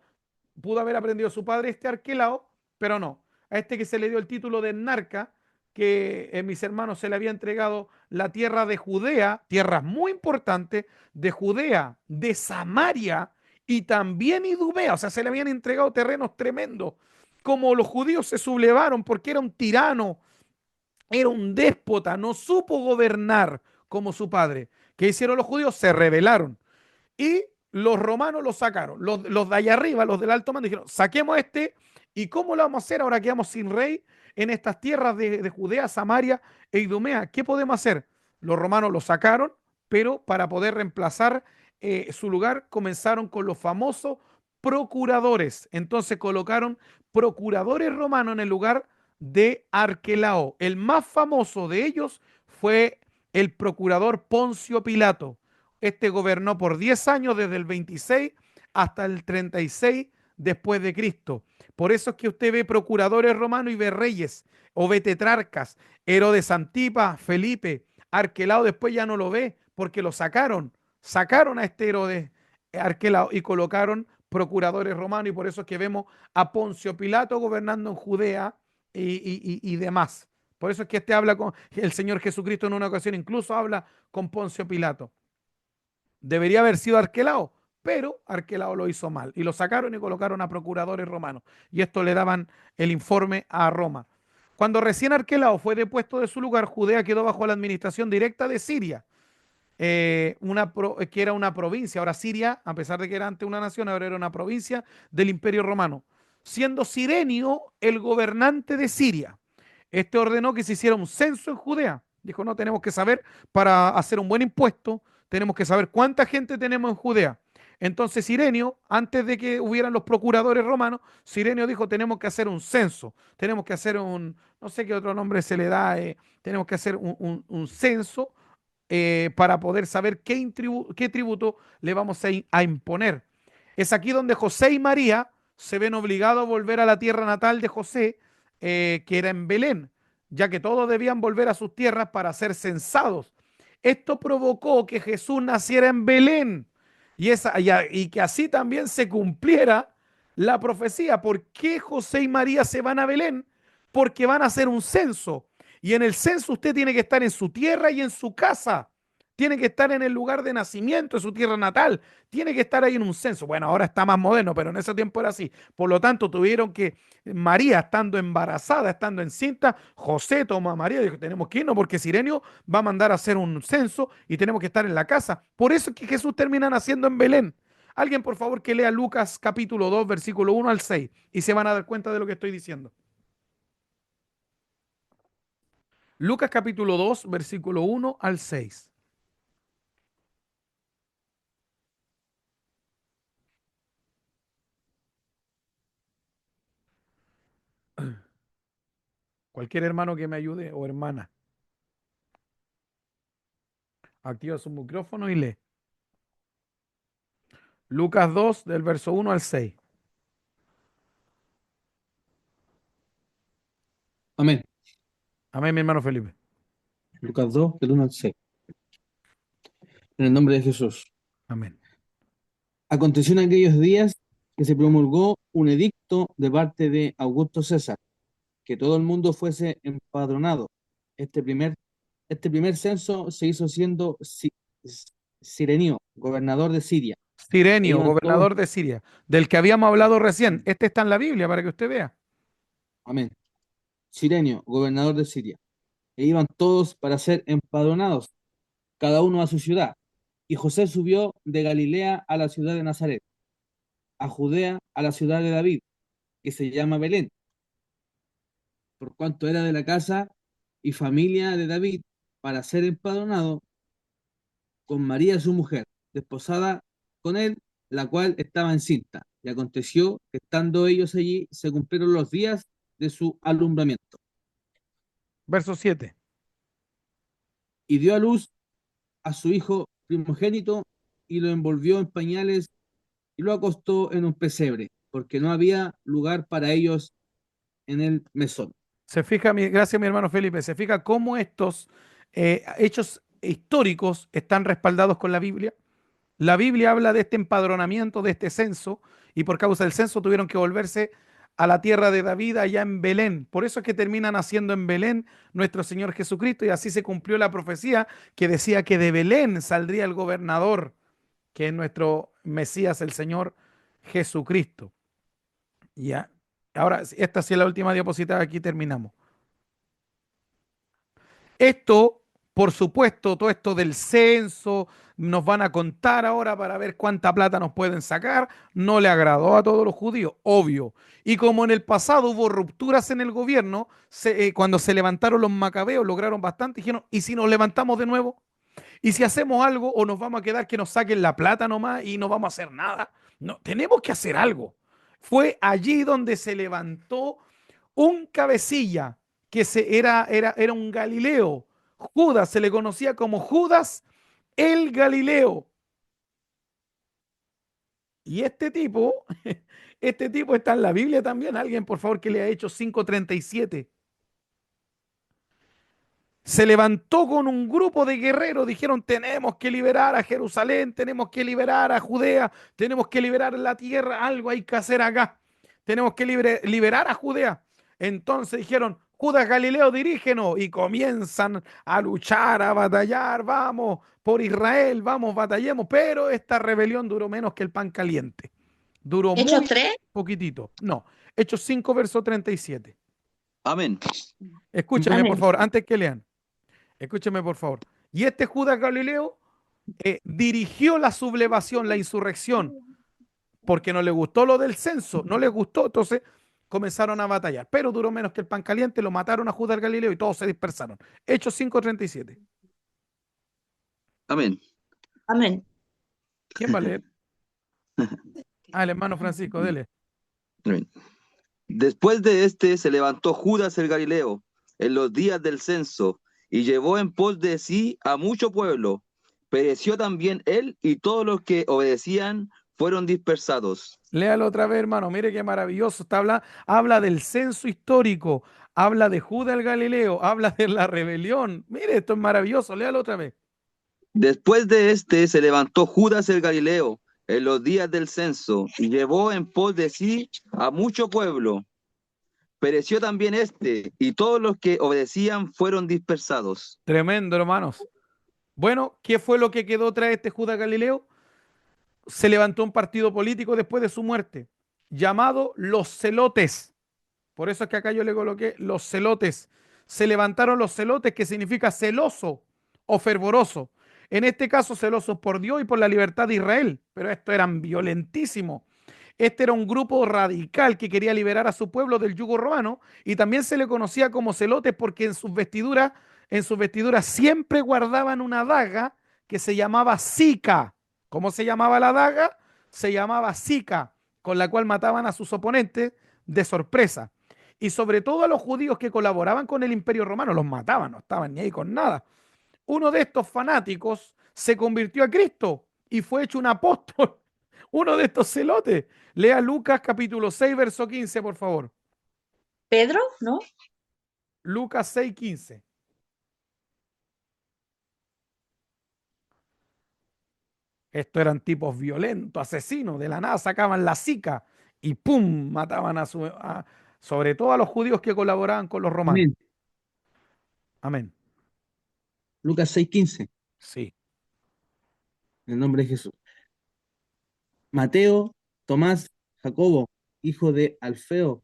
Pudo haber aprendido su padre este Arquelao, pero no. A este que se le dio el título de Narca, que mis hermanos se le había entregado la tierra de Judea, tierras muy importantes, de Judea, de Samaria y también Idumea. O sea, se le habían entregado terrenos tremendos. Como los judíos se sublevaron porque era un tirano, era un déspota, no supo gobernar como su padre. ¿Qué hicieron los judíos? Se rebelaron. Y los romanos lo sacaron. Los de allá arriba, los del alto mando, dijeron, saquemos este. ¿Y cómo lo vamos a hacer ahora que quedamos sin rey en estas tierras de Judea, Samaria e Idumea? ¿Qué podemos hacer? Los romanos lo sacaron, pero para poder reemplazar su lugar comenzaron con los famosos procuradores. Entonces colocaron procuradores romanos en el lugar de Arquelao. El más famoso de ellos fue el procurador Poncio Pilato. Este gobernó por 10 años, desde el 26 hasta el 36 después de Cristo. Por eso es que usted ve procuradores romanos y ve reyes, o ve tetrarcas. Herodes Antipas, Felipe, Arquelao después ya no lo ve, porque lo sacaron. Sacaron a este Herodes Arquelao y colocaron procuradores romanos, y por eso es que vemos a Poncio Pilato gobernando en Judea y demás. Por eso es que habla con el Señor Jesucristo en una ocasión, incluso habla con Poncio Pilato. Debería haber sido Arquelao, pero Arquelao lo hizo mal y lo sacaron y colocaron a procuradores romanos. Y esto le daban el informe a Roma. Cuando recién Arquelao fue depuesto de su lugar, Judea quedó bajo la administración directa de Siria, que era una provincia. Ahora Siria, a pesar de que era antes una nación, ahora era una provincia del Imperio Romano, siendo Cirenio el gobernante de Siria. Este ordenó que se hiciera un censo en Judea. Dijo, no, tenemos que saber, para hacer un buen impuesto, tenemos que saber cuánta gente tenemos en Judea. Entonces Cirenio, antes de que hubieran los procuradores romanos, Cirenio dijo, tenemos que hacer un censo, tenemos que hacer no sé qué otro nombre se le da, tenemos que hacer un censo para poder saber qué tributo le vamos a imponer. Es aquí donde José y María se ven obligados a volver a la tierra natal de José, que era en Belén, ya que todos debían volver a sus tierras para ser censados. Esto provocó que Jesús naciera en Belén y que así también se cumpliera la profecía. ¿Por qué José y María se van a Belén? Porque van a hacer un censo. Y en el censo usted tiene que estar en su tierra y en su casa. Tiene que estar en el lugar de nacimiento, en su tierra natal. Tiene que estar ahí en un censo. Bueno, ahora está más moderno, pero en ese tiempo era así. Por lo tanto, tuvieron que, María estando embarazada, estando encinta, José tomó a María y dijo, tenemos que irnos porque Cirenio va a mandar a hacer un censo y tenemos que estar en la casa. Por eso es que Jesús termina naciendo en Belén. Alguien, por favor, que lea Lucas capítulo 2, versículo 1 al 6 y se van a dar cuenta de lo que estoy diciendo. Lucas capítulo 2, versículo 1 al 6. Cualquier hermano que me ayude o hermana, activa su micrófono y lee. Lucas 2, del verso 1 al 6. Amén. Amén, mi hermano Felipe. Lucas 2, del 1 al 6. En el nombre de Jesús. Amén. Aconteció en aquellos días que se promulgó un edicto de parte de Augusto César, que todo el mundo fuese empadronado. Este primer censo se hizo siendo Cirenio, gobernador de Siria. Cirenio, Iban gobernador todos, de Siria, del que habíamos hablado recién. Este está en la Biblia para que usted vea. amén. Cirenio, gobernador de Siria. E iban todos para ser empadronados, cada uno a su ciudad. Y José subió de Galilea a la ciudad de Nazaret, a Judea, a la ciudad de David, que se llama Belén, por cuanto era de la casa y familia de David, para ser empadronado con María su mujer, desposada con él, la cual estaba encinta. Y aconteció que estando ellos allí, se cumplieron los días de su alumbramiento. Verso 7. Y dio a luz a su hijo primogénito y lo envolvió en pañales y lo acostó en un pesebre, porque no había lugar para ellos en el mesón. Se fija, gracias mi hermano Felipe, se fija cómo estos hechos históricos están respaldados con la Biblia. La Biblia habla de este empadronamiento, de este censo, y por causa del censo tuvieron que volverse a la tierra de David, allá en Belén. Por eso es que termina naciendo en Belén nuestro Señor Jesucristo, y así se cumplió la profecía que decía que de Belén saldría el gobernador, que es nuestro Mesías, el Señor Jesucristo. Ya. Ahora, esta sí es la última diapositiva, aquí terminamos. Esto, por supuesto, todo esto del censo, nos van a contar ahora para ver cuánta plata nos pueden sacar, no le agradó a todos los judíos, obvio. Y como en el pasado hubo rupturas en el gobierno, cuando se levantaron los macabeos, lograron bastante, dijeron, ¿y si nos levantamos de nuevo? ¿Y si hacemos algo o nos vamos a quedar que nos saquen la plata nomás y no vamos a hacer nada? No, tenemos que hacer algo. Fue allí donde se levantó un cabecilla era un Galileo. Judas, se le conocía como Judas el Galileo. Y este tipo está en la Biblia también. Alguien, por favor, que lea Hechos 5:37. Se levantó con un grupo de guerreros, dijeron, tenemos que liberar a Jerusalén, tenemos que liberar a Judea, tenemos que liberar la tierra, algo hay que hacer acá, tenemos que liberar a Judea. Entonces dijeron, Judas Galileo, dirígenos, y comienzan a luchar, a batallar, vamos por Israel, vamos, batallemos, pero esta rebelión duró menos que el pan caliente, duró Hechos muy 3. poquitito. No, Hechos 5, verso 37. Amén. Escúchenme, por Amén. favor, antes que lean. Escúcheme, por favor. Y este Judas Galileo dirigió la sublevación, la insurrección, porque no le gustó lo del censo, no les gustó, entonces comenzaron a batallar. Pero duró menos que el pan caliente, lo mataron a Judas Galileo y todos se dispersaron. Hechos 5:37. Amén. Amén. ¿Quién va a leer? Ah, el hermano Francisco, dele. Amén. Después de este se levantó Judas el Galileo en los días del censo y llevó en pos de sí a mucho pueblo. Pereció también él y todos los que obedecían fueron dispersados. Léalo otra vez, hermano. Mire qué maravilloso. Habla del censo histórico, habla de Judas el Galileo, habla de la rebelión. Mire, esto es maravilloso. Léalo otra vez. Después de este se levantó Judas el Galileo en los días del censo y llevó en pos de sí a mucho pueblo. Pereció también este y todos los que obedecían fueron dispersados. Tremendo, hermanos. Bueno, ¿qué fue lo que quedó tras este Judas Galileo? Se levantó un partido político después de su muerte, llamado los Celotes. Por eso es que acá yo le coloqué los Celotes. Se levantaron los Celotes, que significa celoso o fervoroso. En este caso, celosos por Dios y por la libertad de Israel. Pero estos eran violentísimos. Este era un grupo radical que quería liberar a su pueblo del yugo romano, y también se le conocía como celotes porque en sus vestiduras siempre guardaban una daga que se llamaba sica. ¿Cómo se llamaba la daga? Se llamaba sica, con la cual mataban a sus oponentes de sorpresa. Y sobre todo a los judíos que colaboraban con el Imperio Romano, los mataban, no estaban ni ahí con nada. Uno de estos fanáticos se convirtió a Cristo y fue hecho un apóstol. Uno de estos celotes. Lea Lucas capítulo 6, verso 15, por favor. Pedro, ¿no? Lucas 6, 15. Estos eran tipos violentos, asesinos. De la nada sacaban la sica y ¡pum! Mataban sobre todo a los judíos que colaboraban con los romanos. Amén. Amén. Lucas 6:15, Sí. en el nombre de Jesús. Mateo, Tomás, Jacobo, hijo de Alfeo,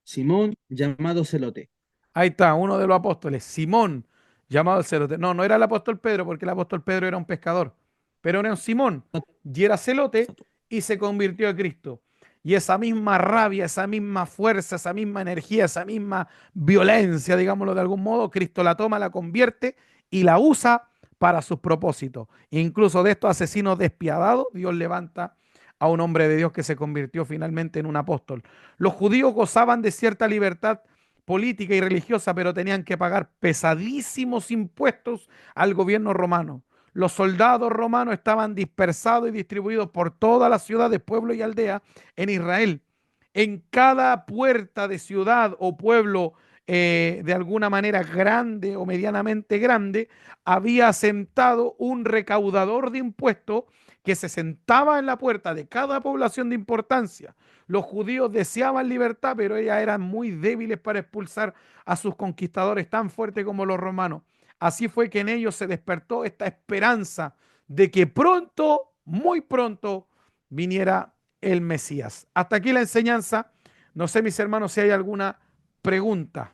Simón, llamado Celote. Ahí está, uno de los apóstoles, Simón, llamado el celote. No, no era el apóstol Pedro, porque el apóstol Pedro era un pescador, pero era un Simón, y era celote, y se convirtió a Cristo. Y esa misma rabia, esa misma fuerza, esa misma energía, esa misma violencia, digámoslo de algún modo, Cristo la toma, la convierte y la usa para sus propósitos. Incluso de estos asesinos despiadados, Dios levanta a un hombre de Dios que se convirtió finalmente en un apóstol. Los judíos gozaban de cierta libertad política y religiosa, pero tenían que pagar pesadísimos impuestos al gobierno romano. Los soldados romanos estaban dispersados y distribuidos por todas las ciudades, pueblos y aldeas en Israel. En cada puerta de ciudad o pueblo de alguna manera grande o medianamente grande, había sentado un recaudador de impuestos que se sentaba en la puerta de cada población de importancia. Los judíos deseaban libertad, pero ellas eran muy débiles para expulsar a sus conquistadores tan fuertes como los romanos. Así fue que en ellos se despertó esta esperanza de que pronto, muy pronto, viniera el Mesías. Hasta aquí la enseñanza. No sé, mis hermanos, si hay alguna pregunta.